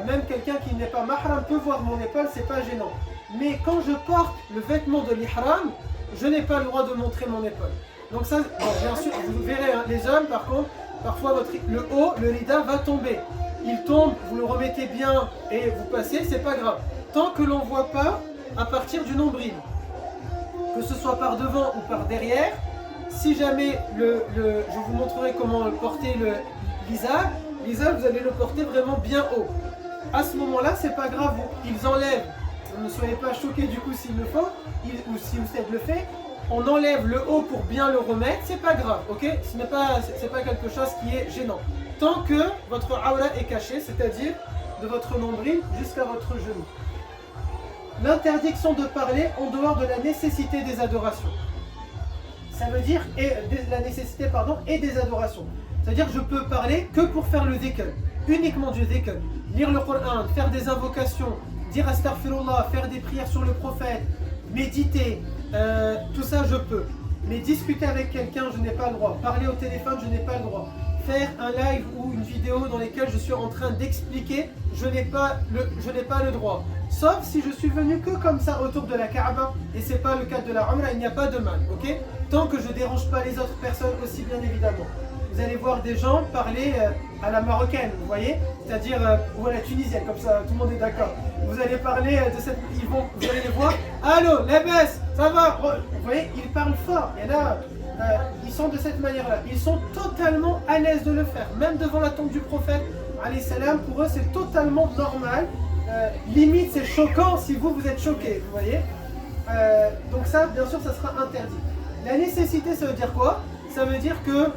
Speaker 1: Même quelqu'un qui n'est pas mahram peut voir mon épaule, c'est pas gênant. Mais quand je porte le vêtement de l'ihram, je n'ai pas le droit de montrer mon épaule. Donc ça, bon, bien sûr, vous verrez, hein, les hommes, par contre, parfois le haut, le rida va tomber. Il tombe, vous le remettez bien et vous passez, c'est pas grave. Tant que l'on ne voit pas à partir du nombril, que ce soit par devant ou par derrière, si jamais je vous montrerai comment porter l'izar, vous allez le porter vraiment bien haut. À ce moment-là, c'est pas grave, ils enlèvent, ne soyez pas choqués du coup s'il le faut, ou si Oustad le fait, on enlève le haut pour bien le remettre, c'est pas grave, ok? Ce n'est pas quelque chose qui est gênant. Tant que votre aura est cachée, c'est-à-dire de votre nombril jusqu'à votre genou. L'interdiction de parler en dehors de la nécessité des adorations. Ça veut dire la nécessité et des adorations. C'est-à-dire que je peux parler que pour faire le dhikr, uniquement du dhikr. Lire le Coran, faire des invocations, dire astaghfirullah, faire des prières sur le prophète, méditer, tout ça je peux. Mais discuter avec quelqu'un, je n'ai pas le droit. Parler au téléphone, je n'ai pas le droit. Faire un live ou une vidéo dans laquelle je suis en train d'expliquer, je n'ai pas le droit. Sauf si je suis venu que comme ça autour de la Kaaba, et ce n'est pas le cas de la Umrah, il n'y a pas de mal, ok? Tant que je ne dérange pas les autres personnes aussi, bien évidemment. Vous allez voir des gens parler à la marocaine, vous voyez? C'est-à-dire, ou à la tunisienne, comme ça, tout le monde est d'accord. Vous allez parler de cette... vous allez les voir, allô, la baisse, ça va? Vous voyez, ils parlent fort, il y en a... ils sont de cette manière-là, ils sont totalement à l'aise de le faire, même devant la tombe du prophète, alayhi salam, pour eux c'est totalement normal, limite c'est choquant si vous êtes choqué, vous voyez. Donc ça, bien sûr, ça sera interdit. La nécessité, ça veut dire quoi? Ça veut dire que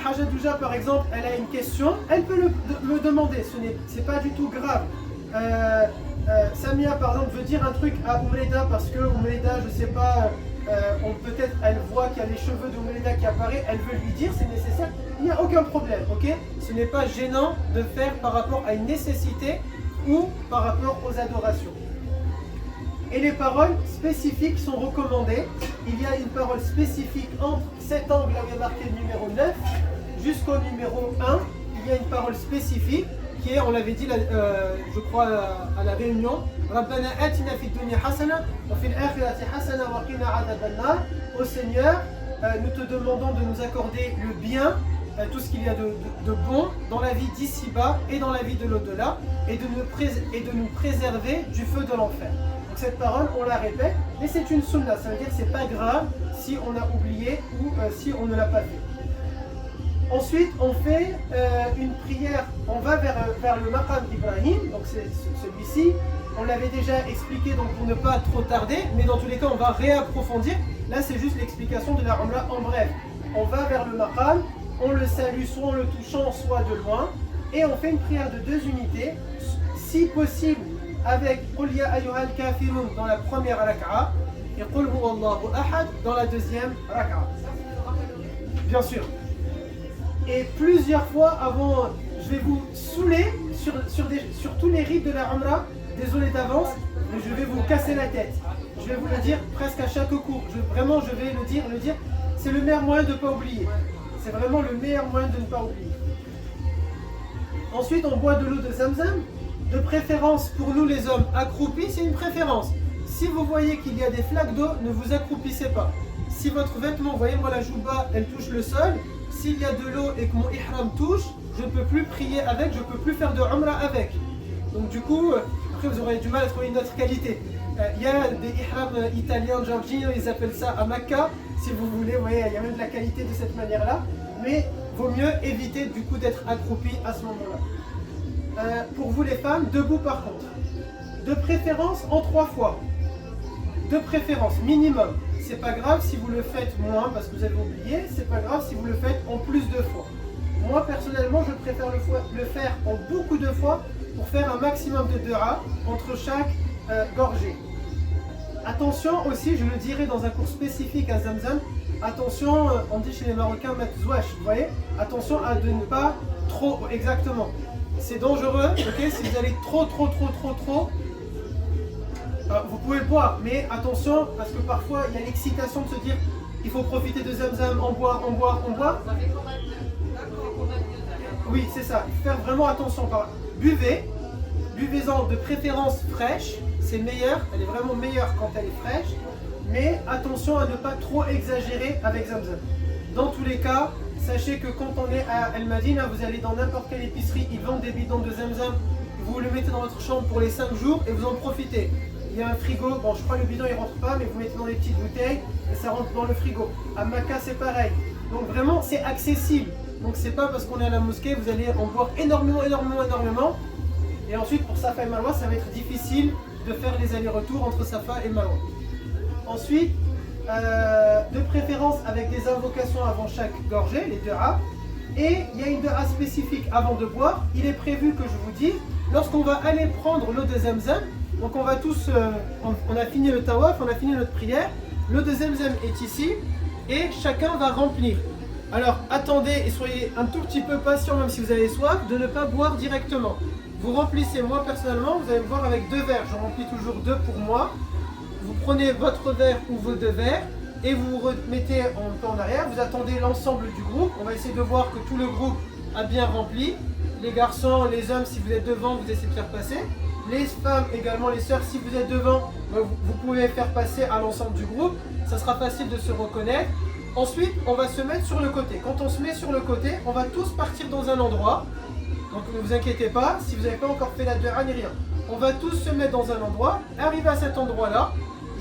Speaker 1: Hajadouja, par exemple, elle a une question, elle peut me demander, ce n'est pas du tout grave. Samia, par exemple, veut dire un truc à Oumreda parce que Oumreda, je sais pas, peut-être elle voit qu'il y a les cheveux d'Oumreda qui apparaissent, elle veut lui dire, c'est nécessaire, il n'y a aucun problème, ok? Ce n'est pas gênant de faire par rapport à une nécessité ou par rapport aux adorations. Et les paroles spécifiques sont recommandées. Il y a une parole spécifique entre cet angle, là où il y a marqué le numéro 9, jusqu'au numéro 1. Il y a une parole spécifique qui est, on l'avait dit, je crois, à la réunion. Rabbana atina fid dunya hasana wa fil akhirati hasana wa qina adhaban nar. Ô Seigneur, nous te demandons de nous accorder le bien, tout ce qu'il y a de bon dans la vie d'ici-bas et dans la vie de l'au-delà, et de nous préserver du feu de l'enfer. Cette parole, on la répète, mais c'est une sunna, ça veut dire que c'est pas grave si on a oublié ou si on ne l'a pas fait. Ensuite, on fait une prière, on va vers le maqam d'Ibrahim, donc c'est celui-ci. On l'avait déjà expliqué, donc pour ne pas trop tarder, mais dans tous les cas, on va réapprofondir. Là, c'est juste l'explication de la Umrah en bref. On va vers le maqam, on le salue soit en le touchant, soit de loin, et on fait une prière de 2 unités, si possible, avec Qul ya ayyuhal kafirun dans la première raka'a et Qul huwallahu ahad dans la deuxième raka'a. Bien sûr. Et plusieurs fois avant, je vais vous saouler sur tous les rites de la Umrah. Désolé d'avance, mais je vais vous casser la tête. Je vais vous le dire presque à chaque cours. Vraiment, je vais le dire. C'est le meilleur moyen de ne pas oublier. C'est vraiment le meilleur moyen de ne pas oublier. Ensuite, on boit de l'eau de Zamzam. De préférence pour nous les hommes accroupis, c'est une préférence. Si vous voyez qu'il y a des flaques d'eau, ne vous accroupissez pas. Si votre vêtement, vous voyez moi la jouba, elle touche le sol, s'il y a de l'eau et que mon ihram touche, je ne peux plus prier avec, je ne peux plus faire de umrah avec. Donc du coup, après vous aurez du mal à trouver une autre qualité. Il y a des ihram italiens, Giorgino, ils appellent ça à Mecca, si vous voulez, vous voyez, il y a même de la qualité de cette manière-là, mais vaut mieux éviter du coup d'être accroupi à ce moment-là. Pour vous les femmes, debout par contre. De préférence en 3 fois. De préférence, minimum. C'est pas grave si vous le faites moins parce que vous avez oublié, c'est pas grave si vous le faites en plus de fois. Moi personnellement, je préfère le faire en beaucoup de fois pour faire un maximum de dua entre chaque gorgée. Attention aussi, je le dirai dans un cours spécifique à Zamzam, attention, on dit chez les Marocains matzouach, vous voyez, attention à de ne pas trop, exactement. C'est dangereux, ok, si vous allez trop, vous pouvez le boire, mais attention, parce que parfois il y a l'excitation de se dire il faut profiter de Zamzam, en boire. Oui, c'est ça, il faut faire vraiment attention. Buvez-en de préférence fraîche, c'est meilleur, elle est vraiment meilleure quand elle est fraîche, mais attention à ne pas trop exagérer avec Zamzam. Dans tous les cas, sachez que quand on est à El Madina, vous allez dans n'importe quelle épicerie, ils vendent des bidons de Zamzam, vous le mettez dans votre chambre pour les 5 jours et vous en profitez. Il y a un frigo, bon je crois que le bidon il rentre pas, mais vous mettez dans les petites bouteilles et ça rentre dans le frigo. À Mecca c'est pareil. Donc vraiment c'est accessible. Donc c'est pas parce qu'on est à la mosquée, vous allez en boire énormément. Et ensuite pour Safa et Marwa, ça va être difficile de faire les allers-retours entre Safa et Marwa. Ensuite, de préférence avec des invocations avant chaque gorgée, les du'a. Et il y a une du'a spécifique avant de boire. Il est prévu que je vous dise, lorsqu'on va aller prendre l'eau de Zamzam, donc on va tous, on a fini le tawaf, on a fini notre prière, l'eau de Zamzam est ici et chacun va remplir. Alors attendez et soyez un tout petit peu patient même si vous avez soif, de ne pas boire directement. Vous remplissez, moi personnellement, vous allez me voir avec 2 verres, je remplis toujours 2 pour moi. Vous prenez votre verre ou vos 2 verres et vous vous remettez un peu en arrière, vous attendez l'ensemble du groupe, on va essayer de voir que tout le groupe a bien rempli. Les garçons, les hommes, si vous êtes devant, vous essayez de faire passer. Les femmes également, les sœurs, si vous êtes devant, vous pouvez faire passer à l'ensemble du groupe. Ça sera facile de se reconnaître. Ensuite, on va se mettre sur le côté. Quand on se met sur le côté, on va tous partir dans un endroit. Donc ne vous inquiétez pas, si vous n'avez pas encore fait la dua ni rien. On va tous se mettre dans un endroit. Arrivé à cet endroit-là,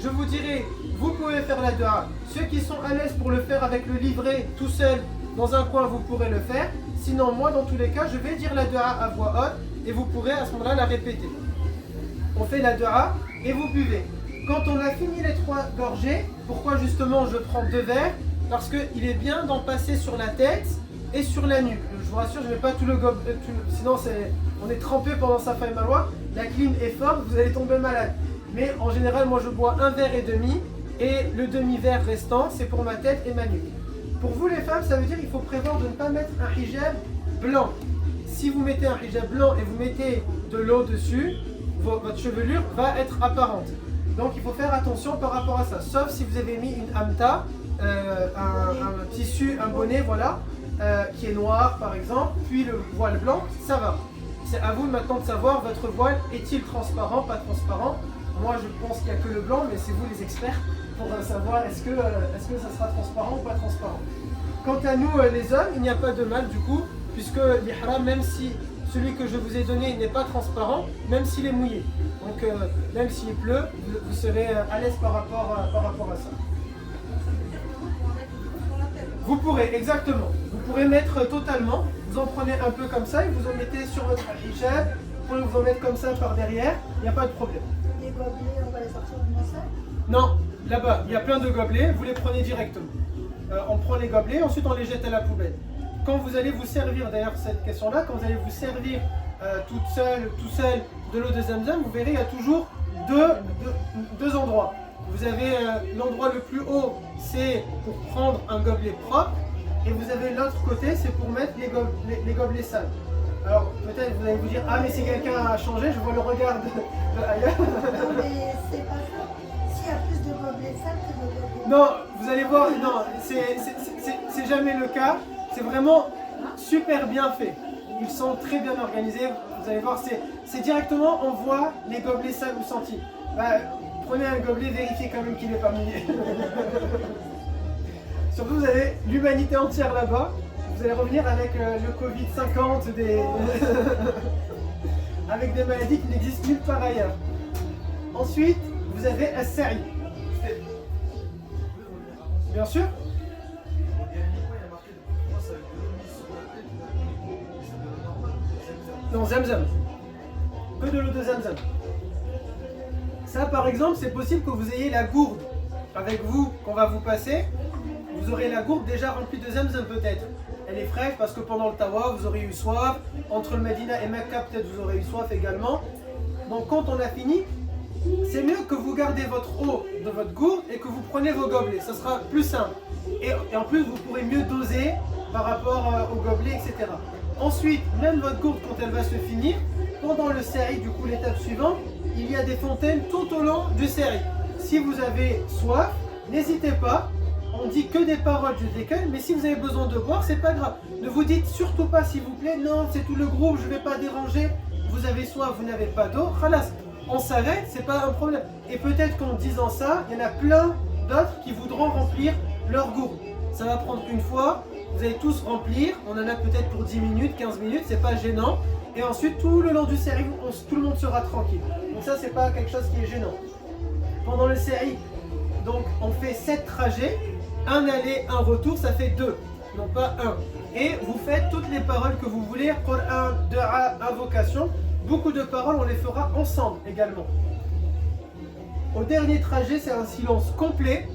Speaker 1: je vous dirai, vous pouvez faire la dua. Ceux qui sont à l'aise pour le faire avec le livret tout seul, dans un coin, vous pourrez le faire. Sinon, moi, dans tous les cas, je vais dire la dua à voix haute et vous pourrez à ce moment-là la répéter. On fait la dua et vous buvez. Quand on a fini les 3 gorgées, pourquoi justement je prends 2 verres? Parce qu'il est bien d'en passer sur la tête et sur la nuque. Je vous rassure, je ne mets pas tout le gobelet, sinon on est trempé pendant Safa et Marwa. La clim est forte, vous allez tomber malade. Mais en général, moi je bois 1,5 verre et le demi-verre restant, c'est pour ma tête et ma nuque. Pour vous les femmes, ça veut dire qu'il faut prévoir de ne pas mettre un hijab blanc. Si vous mettez un hijab blanc et vous mettez de l'eau dessus, votre chevelure va être apparente. Donc il faut faire attention par rapport à ça. Sauf si vous avez mis une amta, un tissu, un bonnet, voilà, qui est noir par exemple, puis le voile blanc, ça va. C'est à vous maintenant de savoir, votre voile est-il transparent, pas transparent. Moi je pense qu'il n'y a que le blanc, mais c'est vous les experts pour savoir est-ce que ça sera transparent ou pas transparent. Quant à nous les hommes, il n'y a pas de mal du coup, puisque l'ihram, même si celui que je vous ai donné n'est pas transparent, même s'il est mouillé. Donc même s'il pleut, vous serez à l'aise par rapport à ça. Vous pourrez, exactement. Vous pourrez mettre totalement. Vous en prenez un peu comme ça et vous en mettez sur votre hijab. Vous pouvez vous en mettre comme ça par derrière. Il n'y a pas de problème.
Speaker 4: Les gobelets, on va les sortir du sac?
Speaker 1: Non, là-bas, il y a plein de gobelets. Vous les prenez directement. On prend les gobelets, ensuite on les jette à la poubelle. Quand vous allez vous servir, d'ailleurs cette question-là, quand vous allez vous servir tout seul de l'eau de Zamzam, vous verrez il y a toujours deux endroits. Vous avez l'endroit le plus haut, c'est pour prendre un gobelet propre, et vous avez l'autre côté, c'est pour mettre les gobelets sales. Alors peut-être vous allez vous dire, ah mais si quelqu'un a changé, je vois le regard de ailleurs.
Speaker 4: Non mais c'est pas ça. S'il y a plus de gobelets sales que de gobelets...
Speaker 1: Non, vous allez voir, non, c'est jamais le cas. C'est vraiment super bien fait. Ils sont très bien organisés. Vous allez voir, c'est directement, on voit les gobelets sales ou sentis. Bah, prenez un gobelet, vérifiez quand même qu'il n'est pas mouillé. Surtout, vous avez l'humanité entière là-bas. Vous allez revenir avec le Covid-50, avec des maladies qui n'existent nulle part ailleurs. Ensuite, vous avez as-sa'i. Bien sûr. Non, Zamzam. Que de l'eau de Zamzam. Ça, par exemple, c'est possible que vous ayez la gourde avec vous qu'on va vous passer. Vous aurez la gourde déjà remplie de Zamzam peut-être. Elle est fraîche parce que pendant le tawa, vous aurez eu soif. Entre le Medina et Mecca, peut-être vous aurez eu soif également. Donc quand on a fini, c'est mieux que vous gardez votre eau de votre gourde et que vous prenez vos gobelets. Ça sera plus simple. Et en plus, vous pourrez mieux doser par rapport au gobelet, etc. Ensuite, même votre gourde, quand elle va se finir, pendant le seri, du coup l'étape suivante, il y a des fontaines tout au long du seri. Si vous avez soif, n'hésitez pas. On dit que des paroles du dhikr, mais si vous avez besoin de boire, c'est pas grave. Ne vous dites surtout pas, s'il vous plaît, non, c'est tout le groupe, je vais pas déranger. Vous avez soif, vous n'avez pas d'eau, khalas. On s'arrête, c'est pas un problème. Et peut-être qu'en disant ça, il y en a plein d'autres qui voudront remplir leur gourde. Ça va prendre une fois, vous allez tous remplir, on en a peut-être pour 10 minutes, 15 minutes, c'est pas gênant. Et ensuite, tout le long du série, tout le monde sera tranquille. Donc ça, c'est pas quelque chose qui est gênant. Pendant le série, donc on fait 7 trajets, un aller, un retour, ça fait 2, non pas 1. Et vous faites toutes les paroles que vous voulez, Qur'an, Dua, invocation. Beaucoup de paroles, on les fera ensemble également. Au dernier trajet, c'est un silence complet.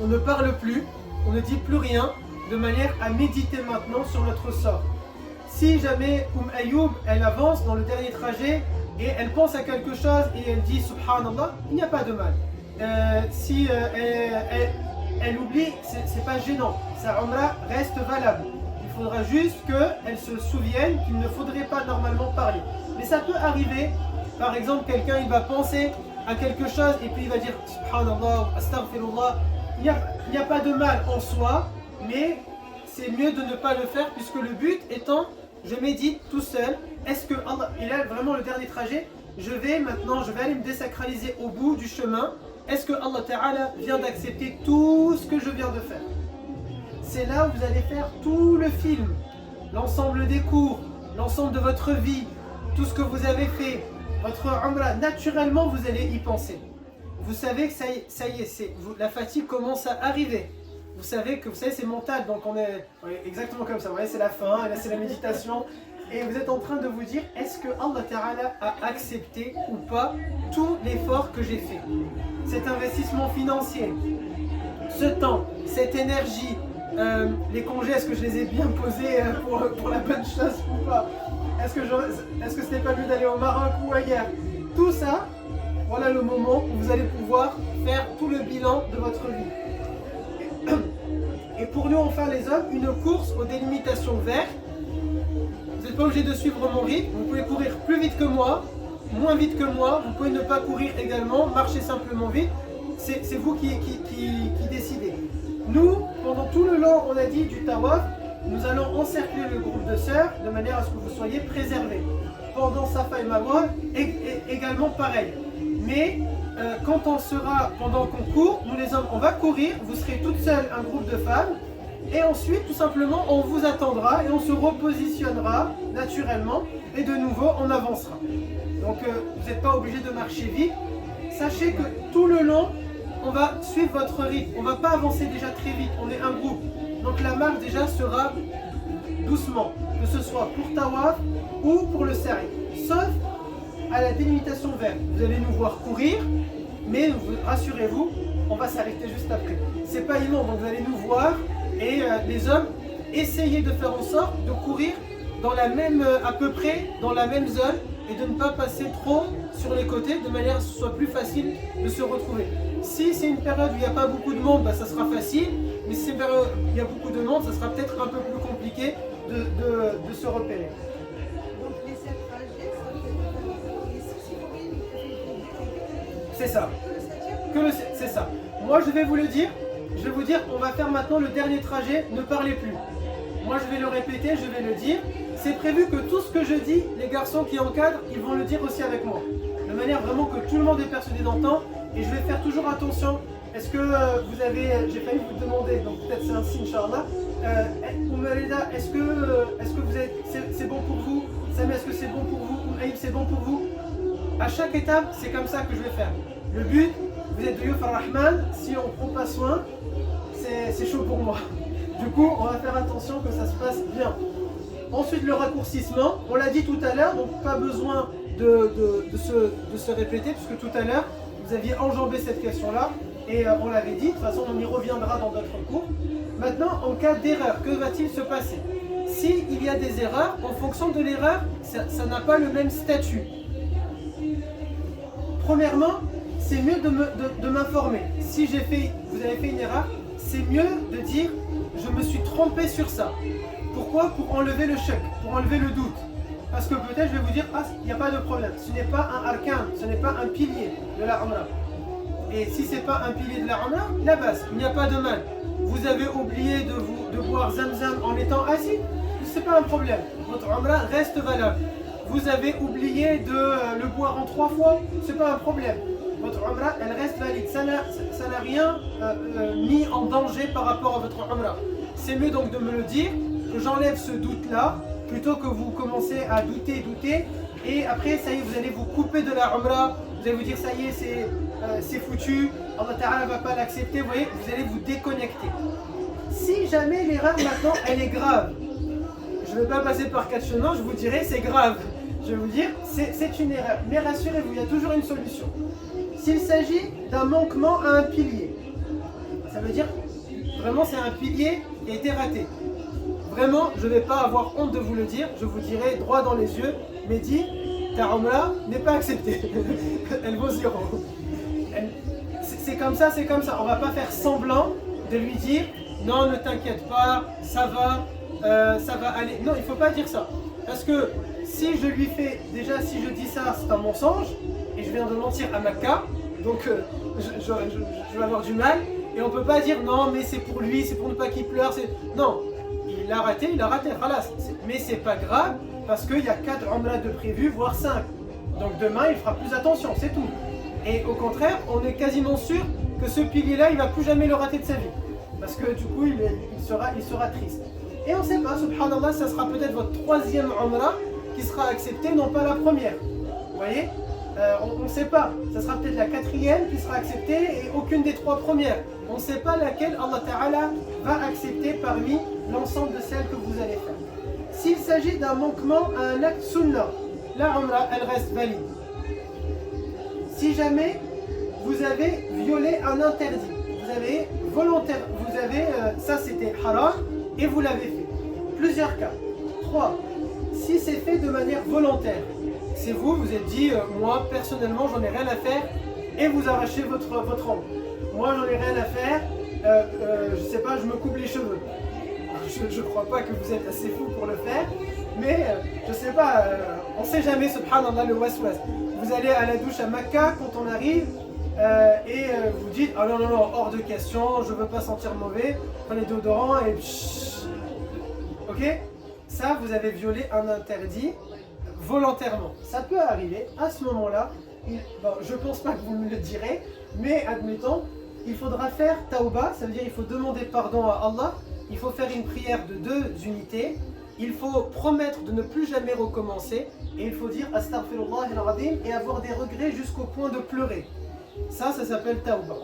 Speaker 1: On ne parle plus, on ne dit plus rien, de manière à méditer maintenant sur notre sort. Si jamais Ayoub, elle avance dans le dernier trajet et elle pense à quelque chose et elle dit Subhanallah, il n'y a pas de mal. Si elle oublie, c'est pas gênant. Sa umrah reste valable. Il faudra juste qu'elle se souvienne qu'il ne faudrait pas normalement parler. Mais ça peut arriver, par exemple, quelqu'un il va penser à quelque chose et puis il va dire Subhanallah, Astaghfirullah. Il n'y a pas de mal en soi, mais c'est mieux de ne pas le faire puisque le but étant, je médite tout seul. Est-ce que Allah, il a vraiment le dernier trajet? Je vais aller me désacraliser au bout du chemin. Est-ce que Allah Ta'ala vient d'accepter tout ce que je viens de faire? C'est là où vous allez faire tout le film, l'ensemble des cours, l'ensemble de votre vie, tout ce que vous avez fait, votre umrah. Naturellement, vous allez y penser. Vous savez que ça y est, la fatigue commence à arriver. Vous savez que c'est mental, donc on est exactement comme ça. Vous voyez, c'est la fin, et là c'est la méditation. Et vous êtes en train de vous dire, est-ce que Allah Ta'ala a accepté ou pas tout l'effort que j'ai fait? Cet investissement financier, ce temps, cette énergie, les congés, est-ce que je les ai bien posés pour la bonne chose ou pas? Est-ce que ce n'est pas mieux d'aller au Maroc ou ailleurs? Tout ça, voilà le moment où vous allez pouvoir faire tout le bilan de votre vie. Et pour nous, enfin les hommes, une course aux délimitations vertes. Vous n'êtes pas obligé de suivre mon rythme, vous pouvez courir plus vite que moi, moins vite que moi, vous pouvez ne pas courir également, marcher simplement vite, c'est vous qui décidez. Nous, pendant tout le long, on a dit du tawaf, nous allons encercler le groupe de sœurs de manière à ce que vous soyez préservés. Pendant Safa et Marwa, également pareil. Mais pendant qu'on court, nous les hommes, on va courir, vous serez toutes seules, un groupe de femmes. Et ensuite, tout simplement, on vous attendra et on se repositionnera naturellement et de nouveau, on avancera. Donc, vous n'êtes pas obligé de marcher vite. Sachez que tout le long, on va suivre votre rythme. On ne va pas avancer déjà très vite. On est un groupe. Donc, la marche déjà sera doucement, que ce soit pour Tawaf ou pour le Sari. Sauf à la délimitation verte. Vous allez nous voir courir, mais rassurez-vous, on va s'arrêter juste après. C'est pas immense, donc vous allez nous voir. Et les hommes, essayez de faire en sorte de courir dans à peu près dans la même zone et de ne pas passer trop sur les côtés de manière à ce que ce soit plus facile de se retrouver. Si c'est une période où il n'y a pas beaucoup de monde, ça sera facile. Mais si c'est une période où il y a beaucoup de monde, ça sera peut-être un peu plus compliqué de se repérer.
Speaker 4: Donc les 7 trajets, ça fait les 6
Speaker 1: C'est ça.
Speaker 4: Que le 7e?
Speaker 1: C'est ça. Moi je vais vous le dire. Je vais vous dire, on va faire maintenant le dernier trajet, ne parlez plus. Moi je vais le répéter, je vais le dire. C'est prévu que tout ce que je dis, les garçons qui encadrent, ils vont le dire aussi avec moi. De manière vraiment que tout le monde est persuadé d'entendre. Et je vais faire toujours attention. Est-ce que vous avez, j'ai failli vous demander, donc peut-être c'est un signe, Inch'Allah. Oumareda, est-ce que vous êtes, c'est bon pour vous? Samy, est-ce que c'est bon pour vous? Aïb, c'est bon pour vous? À chaque étape, c'est comme ça que je vais faire. Le but, vous êtes de Youf ar-Rahman, si on ne prend pas soin, c'est chaud pour moi. Du coup, on va faire attention que ça se passe bien. Ensuite, le raccourcissement, on l'a dit tout à l'heure, donc pas besoin de se répéter, puisque tout à l'heure, vous aviez enjambé cette question-là, et on l'avait dit, de toute façon, on y reviendra dans d'autres cours. Maintenant, en cas d'erreur, que va-t-il se passer? S'il y a des erreurs, en fonction de l'erreur, ça n'a pas le même statut. Premièrement, c'est mieux de m'informer. Si vous avez fait une erreur, c'est mieux de dire je me suis trompé sur ça. Pourquoi? Pour enlever le choc, pour enlever le doute. Parce que peut-être je vais vous dire, ah, il n'y a pas de problème. Ce n'est pas un arkan, ce n'est pas un pilier de la Umrah. Et si ce n'est pas un pilier de la Umrah, la base, il n'y a pas de mal. Vous avez oublié de boire Zamzam en étant assis, ce n'est pas un problème. Votre Umrah reste valable. Vous avez oublié de le boire en 3 fois, ce n'est pas un problème. Votre Umrah, elle reste valide. Ça n'a rien mis en danger par rapport à votre Umrah. C'est mieux donc de me le dire, que j'enlève ce doute-là, plutôt que vous commencez à douter, et après, ça y est, vous allez vous couper de la Umrah, vous allez vous dire, ça y est, c'est foutu, Allah Ta'ala ne va pas l'accepter, vous voyez, vous allez vous déconnecter. Si jamais l'erreur maintenant, elle est grave, je ne vais pas passer par 4 chemins, je vous dirai, c'est grave. Je vais vous dire, c'est une erreur, mais rassurez-vous, il y a toujours une solution. S'il s'agit d'un manquement à un pilier, ça veut dire, vraiment, c'est un pilier qui a été raté. Vraiment, je ne vais pas avoir honte de vous le dire, je vous dirai droit dans les yeux, Mehdi, ta Umrah n'est pas acceptée. Elle vaut 0. C'est comme ça, on ne va pas faire semblant de lui dire, non, ne t'inquiète pas, ça va aller. Non, il ne faut pas dire ça. Parce que si je lui fais, déjà si je dis ça, c'est un mensonge, et je viens de mentir à Makkah, donc je vais avoir du mal, et on ne peut pas dire, non, mais c'est pour lui, c'est pour ne pas qu'il pleure, non. Il a raté, voilà. Mais c'est pas grave parce qu'il y a 4 Umrah de prévu, voire 5. Donc demain, il fera plus attention, c'est tout. Et au contraire, on est quasiment sûr que ce pilier-là, il ne va plus jamais le rater de sa vie. Parce que du coup, il sera triste. Et on ne sait pas, subhanallah, ça sera peut-être votre 3e Umrah qui sera acceptée, non pas la première. Vous voyez? On ne sait pas. Ça sera peut-être la 4e qui sera acceptée et aucune des 3 premières. On ne sait pas laquelle Allah Ta'ala va accepter parmi l'ensemble de celles que vous allez faire. S'il s'agit d'un manquement à un acte sunnah, la Umrah, elle reste valide. Si jamais vous avez violé un interdit, vous avez volontaire, ça c'était haram et vous l'avez fait. Plusieurs cas. 3. Si c'est fait de manière volontaire, c'est vous êtes dit, moi personnellement j'en ai rien à faire, et vous arrachez votre ongle. Moi j'en ai rien à faire, je sais pas, je me coupe les cheveux. Je crois pas que vous êtes assez fou pour le faire, mais je sais pas, on sait jamais, subhanallah, le waswas. Vous allez à la douche à Makkah quand on arrive, et vous dites, ah non, hors de question, je veux pas sentir mauvais, prenez déodorant et ok? Ça, vous avez violé un interdit volontairement. Ça peut arriver, à ce moment-là, je pense pas que vous me le direz, mais admettons, il faudra faire tauba, ça veut dire il faut demander pardon à Allah, il faut faire une prière de 2 unités, il faut promettre de ne plus jamais recommencer, et il faut dire astaghfirullah al-azim et avoir des regrets jusqu'au point de pleurer. Ça s'appelle tauba.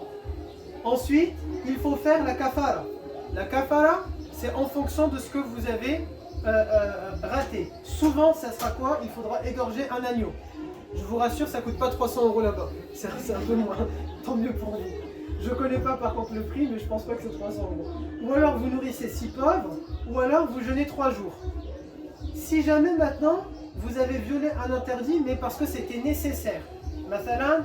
Speaker 1: Ensuite, il faut faire la kafara. La kafara, c'est en fonction de ce que vous avez raté. Souvent, ça sera quoi? Il faudra égorger un agneau. Je vous rassure, ça coûte pas 300 € là-bas. C'est un peu moins. Tant mieux pour vous. Je connais pas par contre le prix, mais je pense pas que c'est 300 €. Ou alors vous nourrissez 6 pauvres, ou alors vous jeûnez 3 jours. Si jamais maintenant, vous avez violé un interdit, mais parce que c'était nécessaire. Mathalan,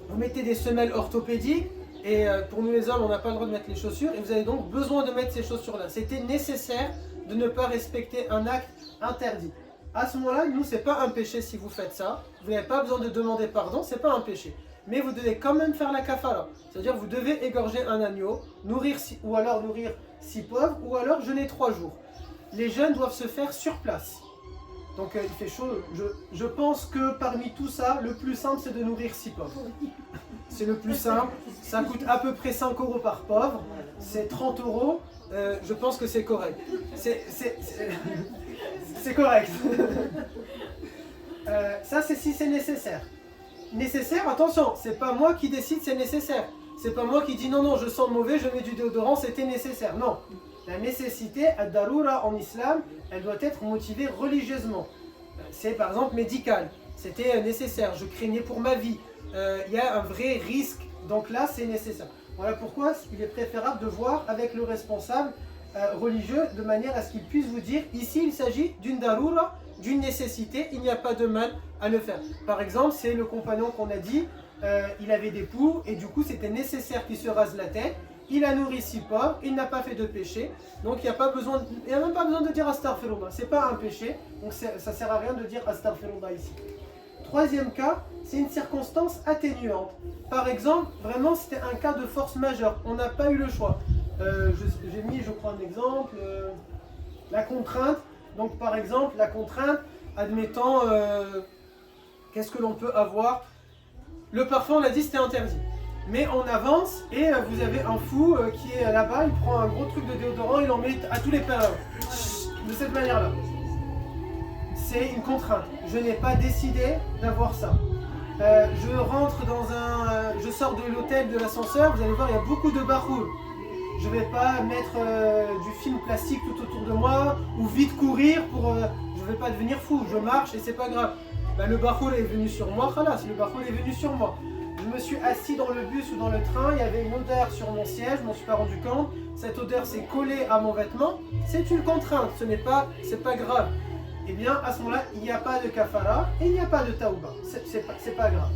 Speaker 1: vous mettez des semelles orthopédiques, et pour nous les hommes, on n'a pas le droit de mettre les chaussures, et vous avez donc besoin de mettre ces chaussures-là. C'était nécessaire de ne pas respecter un acte interdit. À ce moment-là, nous, c'est pas un péché si vous faites ça. Vous n'avez pas besoin de demander pardon, c'est pas un péché. Mais vous devez quand même faire la kafara. C'est-à-dire vous devez égorger un agneau, nourrir 6 pauvres, ou alors jeûner 3 jours. Les jeûnes doivent se faire sur place. Donc il fait chaud. Je pense que parmi tout ça, le plus simple, c'est de nourrir 6 pauvres. C'est le plus simple. Ça coûte à peu près 5 € par pauvre. C'est 30 €. Je pense que c'est correct. C'est correct. Ça, c'est si c'est nécessaire. nécessaire, attention, c'est pas moi qui décide c'est nécessaire. C'est pas moi qui dis non, non, je sens mauvais, je mets du déodorant, c'était nécessaire. Non. La nécessité, ad-darura en islam, elle doit être motivée religieusement. C'est par exemple médical. C'était nécessaire, je craignais pour ma vie. Il y a un vrai risque, donc là c'est nécessaire. Voilà pourquoi il est préférable de voir avec le responsable religieux de manière à ce qu'il puisse vous dire ici il s'agit d'une darura, d'une nécessité, il n'y a pas de mal à le faire. Par exemple, c'est le compagnon qu'on a dit, il avait des poux et du coup c'était nécessaire qu'il se rase la tête. Il a nourri 6 porcs, il n'a pas fait de péché, donc il n'y a même pas besoin de dire astaghfirullah, c'est pas un péché, donc ça sert à rien de dire astaghfirullah ici. Troisième cas, c'est une circonstance atténuante. Par exemple, vraiment c'était un cas de force majeure, on n'a pas eu le choix. J'ai mis, je crois, un exemple, la contrainte. Donc par exemple, la contrainte, admettons, qu'est-ce que l'on peut avoir? Le parfum, on a dit, c'était interdit. Mais on avance et vous avez un fou qui est là-bas, il prend un gros truc de déodorant, il en met à tous les pèlerins. De cette manière-là. C'est une contrainte. Je n'ai pas décidé d'avoir ça. Je rentre dans je sors de l'hôtel de l'ascenseur, vous allez voir, il y a beaucoup de baroul. Je ne vais pas mettre du film plastique tout autour de moi ou vite courir pour. Je ne vais pas devenir fou. Je marche et c'est pas grave. Ben, le baroul est venu sur moi, khalas, le baroul est venu sur moi. Je me suis assis dans le bus ou dans le train, il y avait une odeur sur mon siège, je m'en suis pas rendu compte. Cette odeur s'est collée à mon vêtement. C'est une contrainte, c'est pas grave. Eh bien, à ce moment-là, il n'y a pas de kafara et il n'y a pas de taouba. C'est pas grave.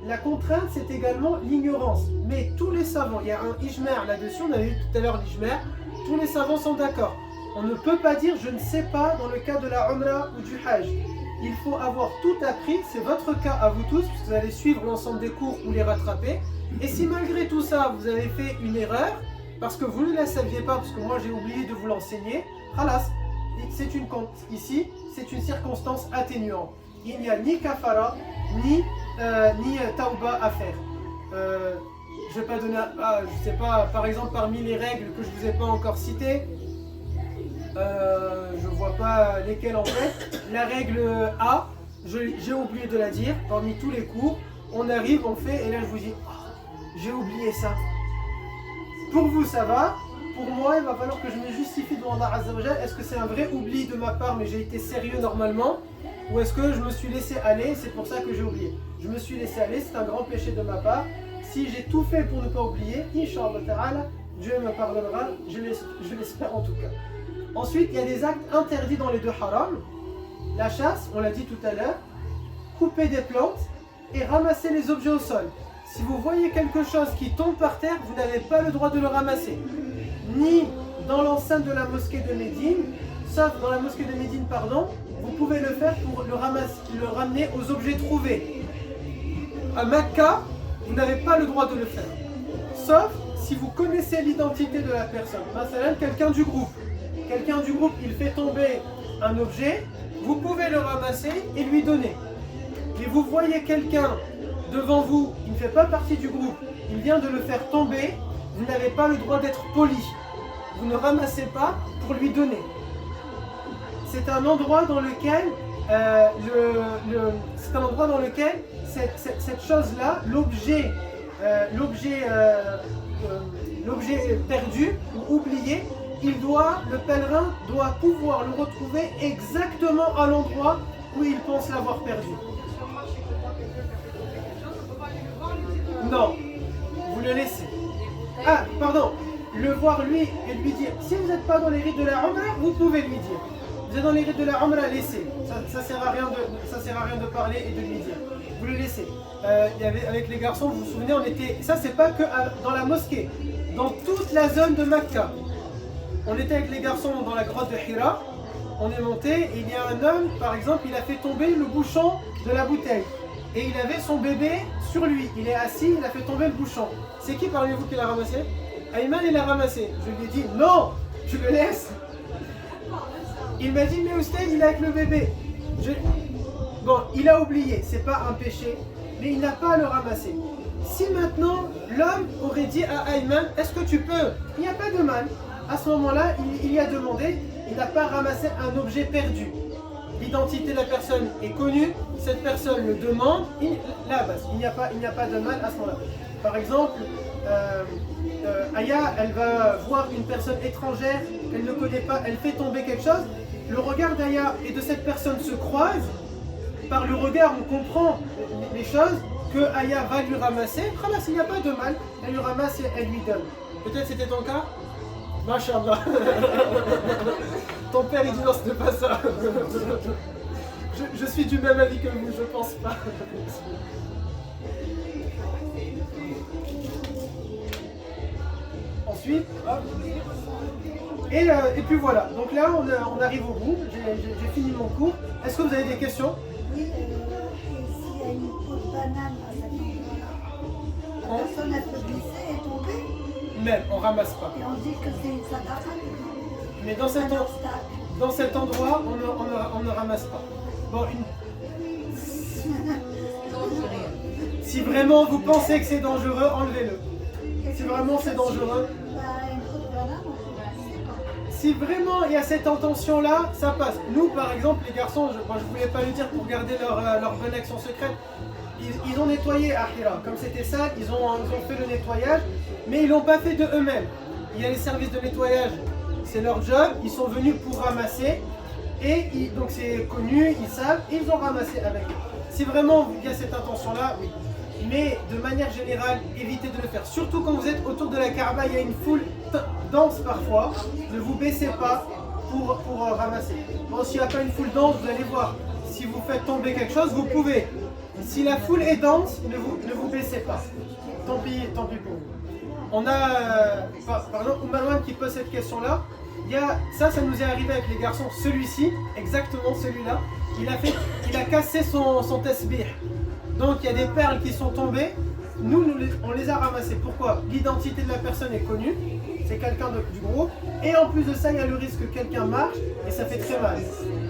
Speaker 1: La contrainte, c'est également l'ignorance. Mais tous les savants, il y a un ijma' là-dessus, on a vu tout à l'heure l'ijma', tous les savants sont d'accord. On ne peut pas dire je ne sais pas dans le cas de la umrah ou du hajj. Il faut avoir tout appris, c'est votre cas à vous tous, puisque vous allez suivre l'ensemble des cours ou les rattraper. Et si malgré tout ça, vous avez fait une erreur, parce que vous ne la saviez pas, parce que moi j'ai oublié de vous l'enseigner, khalas, ici, c'est une circonstance atténuante. Il n'y a ni kafara, ni tauba à faire. Je vais pas donner, je sais pas, par exemple parmi les règles que je vous ai pas encore citées, je vois pas lesquelles en fait. La règle A, j'ai oublié de la dire, parmi tous les cours, on arrive, on fait, et là je vous dis, j'ai oublié ça. Pour vous ça va, pour moi il va falloir que je me justifie devant Allah Azza wa Jal. Est-ce que c'est un vrai oubli de ma part mais j'ai été sérieux normalement, ou est-ce que je me suis laissé aller, c'est pour ça que j'ai oublié. Je me suis laissé aller, c'est un grand péché de ma part. Si j'ai tout fait pour ne pas oublier, Inch'Allah Ta'ala, Dieu me pardonnera, je l'espère en tout cas. Ensuite, il y a des actes interdits dans les deux harams. La chasse, on l'a dit tout à l'heure, couper des plantes et ramasser les objets au sol. Si vous voyez quelque chose qui tombe par terre, vous n'avez pas le droit de le ramasser. Ni dans l'enceinte de la mosquée de Médine, sauf dans la mosquée de Médine, pardon, vous pouvez le faire pour le ramener aux objets trouvés. À Mecca, vous n'avez pas le droit de le faire. Sauf si vous connaissez l'identité de la personne. مثلا, quelqu'un du groupe. Quelqu'un du groupe, il fait tomber un objet, vous pouvez le ramasser et lui donner. Mais vous voyez quelqu'un devant vous, il ne fait pas partie du groupe, il vient de le faire tomber, vous n'avez pas le droit d'être poli. Vous ne ramassez pas pour lui donner. C'est un endroit dans lequel cette chose-là, l'objet perdu ou oublié, le pèlerin doit pouvoir le retrouver exactement à l'endroit où il pense l'avoir perdu. Non, vous le laissez. Ah, pardon, le voir lui et lui dire, si vous n'êtes pas dans les rites de la Umrah, vous pouvez lui dire. Vous êtes dans les rites de la Umrah, laissez. Ça sert à rien de parler et de lui dire. Vous le laissez. Avec les garçons, vous vous souvenez, on était. Ça, c'est pas que dans la mosquée, dans toute la zone de Mecca. On était avec les garçons dans la grotte de Hira. On est monté et il y a un homme, par exemple, il a fait tomber le bouchon de la bouteille. Et il avait son bébé sur lui. Il est assis, il a fait tomber le bouchon. C'est qui parmi vous qui l'a ramassé? Ayman, il l'a ramassé. Je lui ai dit, non, tu le laisses. Il m'a dit, mais Oustaz, il est avec le bébé. Bon, il a oublié, c'est pas un péché, mais il n'a pas à le ramasser. Si maintenant, l'homme aurait dit à Ayman, est-ce que tu peux? Il n'y a pas de mal. À ce moment-là, il y a demandé, il n'a pas ramassé un objet perdu. Il l'identité de la personne est connue, cette personne le demande, là, il n'y a pas de mal à ce moment-là. Par exemple, Aya, elle va voir une personne étrangère qu'elle ne connaît pas, elle fait tomber quelque chose, le regard d'Aya et de cette personne se croisent, par le regard on comprend les choses, que Aya va lui ramasser, il n'y a pas de mal, elle lui ramasse et elle lui donne. Peut-être c'était ton cas? Masha'Allah. Ton père il dit non, ce n'est pas ça. Je suis du même avis que vous, je pense pas. Ensuite, et puis voilà. Donc là, on arrive au bout. J'ai fini mon cours. Est-ce que vous avez des questions?
Speaker 4: Oui, s'il y a une peau de banane à cet endroit-là, la personne elle peut glisser et tomber,
Speaker 1: Même, on ramasse pas.
Speaker 4: et on dit que c'est une sadaqa.
Speaker 1: Mais dans cet endroit, on ne ramasse pas. Bon, si vraiment vous pensez que c'est dangereux, enlevez-le. Si vraiment c'est dangereux.
Speaker 4: Une peau de banane, on peut glisser.
Speaker 1: Si vraiment il y a cette intention-là, ça passe. Nous, par exemple, les garçons, moi je voulais pas le dire pour garder leur bonne action secrète, ils ont nettoyé Ahira. Comme c'était sale, ils ont fait le nettoyage, mais ils l'ont pas fait de eux-mêmes. Il y a les services de nettoyage, c'est leur job, ils sont venus pour ramasser, et donc c'est connu, ils savent, et ils ont ramassé avec eux. Si vraiment il y a cette intention-là, oui. Mais de manière générale, évitez de le faire. Surtout quand vous êtes autour de la Kaaba, il y a une foule dense parfois. Ne vous baissez pas pour ramasser. Bon, s'il n'y a pas une foule dense, vous allez voir. Si vous faites tomber quelque chose, vous pouvez. Si la foule est dense, ne vous baissez pas. Tant pis pour vous. On a, par exemple, Oumarwan qui pose cette question-là. Ça nous est arrivé avec les garçons. Celui-ci, exactement celui-là, il a cassé son tasbih. Donc il y a des perles qui sont tombées, on les a ramassées. Pourquoi? L'identité de la personne est connue, c'est quelqu'un du groupe, et en plus de ça, il y a le risque que quelqu'un marche et ça fait très mal.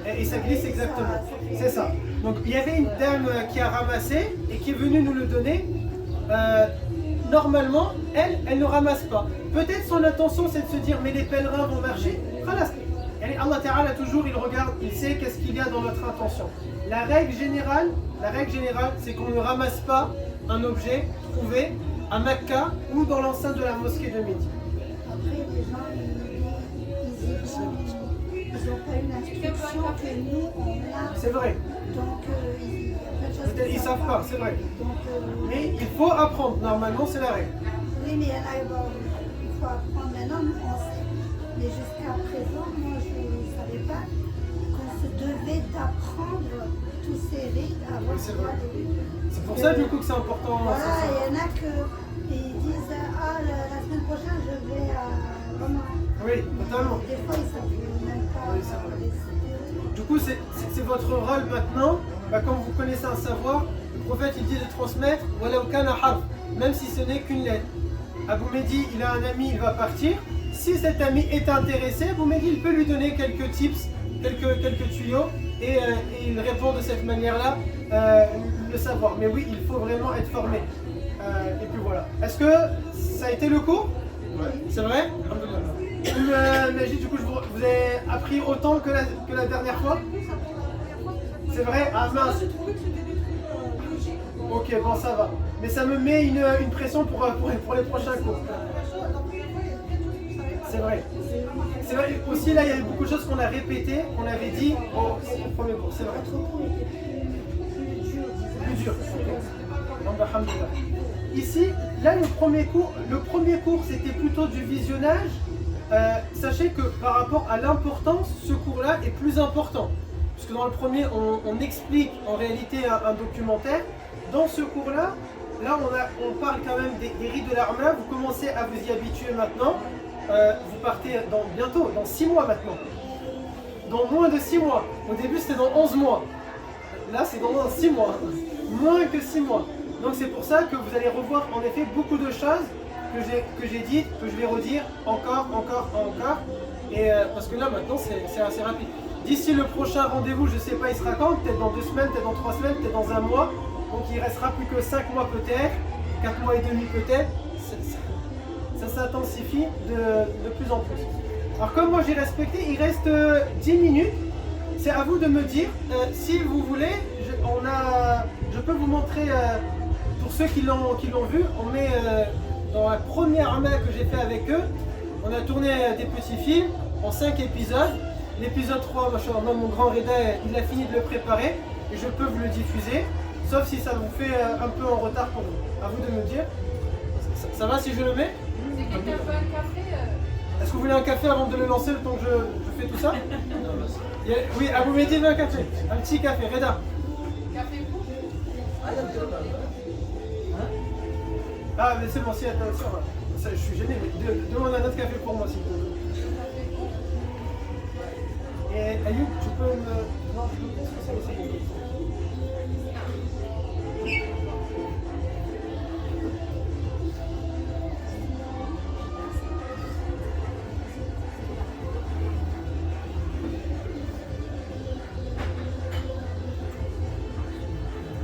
Speaker 1: Et ça glisse exactement. C'est ça. Donc il y avait une dame qui a ramassé et qui est venue nous le donner. Normalement, elle ne ramasse pas. Peut-être son intention c'est de se dire, mais les pèlerins vont marcher. Allah Ta'ala toujours, il regarde, il sait qu'est-ce qu'il y a dans notre intention. La règle générale, c'est qu'on ne ramasse pas un objet trouvé à Mecca ou dans l'enceinte de la mosquée de Médine.
Speaker 4: Après, les gens, ils n'ont pas une instruction que nous, on a.
Speaker 1: C'est vrai.
Speaker 4: Donc, il y a plein de choses
Speaker 1: Peut-être ils ne savent pas, c'est vrai.
Speaker 4: Donc,
Speaker 1: Mais il faut apprendre, normalement c'est la règle.
Speaker 4: oui, mais il faut apprendre maintenant, nous, on sait. Mais jusqu'à présent, moi, je ne savais pas qu'on se devait d'apprendre tous ces rites avant
Speaker 1: Oui, c'est
Speaker 4: de
Speaker 1: vrai.
Speaker 4: aller.
Speaker 1: C'est pour ça du coup que c'est important.
Speaker 4: Voilà, il y en a qui disent la semaine prochaine je vais à Roma.
Speaker 1: Oui, totalement.
Speaker 4: Des fois ils ne savent même pas
Speaker 1: Oui, c'est vrai.
Speaker 4: décider.
Speaker 1: Du coup, c'est votre rôle maintenant, quand vous connaissez un savoir, le prophète il dit de transmettre, walau kana harf, même si ce n'est qu'une lettre. Abou Mehdi, il a un ami, il va partir. Si cet ami est intéressé, Abou Mehdi, il peut lui donner quelques tips, quelques tuyaux, et il répond de cette manière-là, le savoir. Mais oui, il faut vraiment être formé. Et puis voilà. Est-ce que ça a été le cours?
Speaker 2: Ouais.
Speaker 1: C'est vrai? Najid, du coup, vous avez appris autant que la dernière fois? C'est vrai? Ah mince.
Speaker 3: J'ai trouvé que c'était des trucs logiques.
Speaker 1: Ok, bon, ça va. Mais ça me met une pression pour les prochains cours. C'est vrai. C'est vrai. Aussi, là, il y a eu beaucoup de choses qu'on a répétées, qu'on avait dit au premier cours. C'est vrai. Plus dur. Donc, alhamdoulilah. Ici, là, le premier cours, c'était plutôt du visionnage. Sachez que par rapport à l'importance, ce cours-là est plus important. Parce que dans le premier, on explique en réalité un documentaire. Dans ce cours-là, on parle quand même des rites de l'armée. Vous commencez à vous y habituer maintenant. Vous partez bientôt, dans 6 mois maintenant. Dans moins de 6 mois. Au début, c'était dans 11 mois. Là, c'est dans 6 mois. Moins que 6 mois. Donc c'est pour ça que vous allez revoir en effet beaucoup de choses que j'ai dites, que je vais redire encore. Et parce que là, maintenant, c'est assez rapide. D'ici le prochain rendez-vous, je ne sais pas, il sera quand? Peut-être dans 2 semaines, peut-être dans 3 semaines, peut-être dans 1 mois. Donc il ne restera plus que 5 mois peut-être, 4 mois et demi peut-être. Ça s'intensifie de plus en plus. Alors comme moi j'ai respecté, il reste 10 minutes. c'est à vous de me dire. Si vous voulez, je peux vous montrer, pour ceux qui l'ont vu, on met dans la première Umrah que j'ai fait avec eux, on a tourné des petits films en 5 épisodes. L'épisode 3, machallah, mon grand Reda, il a fini de le préparer et je peux vous le diffuser, sauf si ça vous fait un peu en retard pour vous. À vous de me dire. Ça va si je le mets?
Speaker 3: C'est quelqu'un veut un café
Speaker 1: Est-ce que vous voulez un café avant de le lancer le temps que je fais tout ça? Oui, Abou Mehdi veut un café. Un petit café, Reda.
Speaker 3: Café pour
Speaker 1: Ah mais c'est bon, si, attends, ça, je suis gêné, mais demande un autre café pour moi s'il te plaît. Et Ayoub, tu peux me... Non, je pense que ça c'est bon.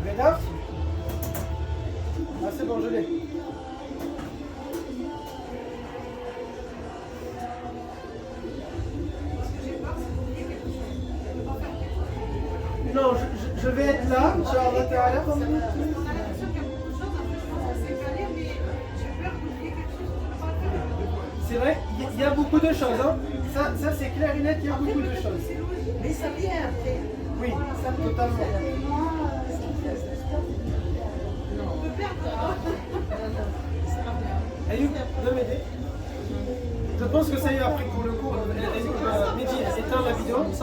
Speaker 1: Reda? Ah c'est bon, je l'ai. Non, je vais être là, Inch'Allah Ta'ala.
Speaker 3: On a l'impression qu'il y a beaucoup de choses, après je pense que c'est calé, mais j'ai peur d'oublier quelque chose qu'on ne peut pas faire.
Speaker 1: C'est vrai, il y a beaucoup de choses. Hein. Ça c'est clair et net, il y a beaucoup de choses.
Speaker 5: Mais ça vient après.
Speaker 1: Oui,
Speaker 5: Ça vient
Speaker 1: totalement.
Speaker 3: On peut perdre.
Speaker 1: Ayoub, de m'aider. Je pense que ça y est après pour le coup. Mehdi, éteins la vidéo. Ça,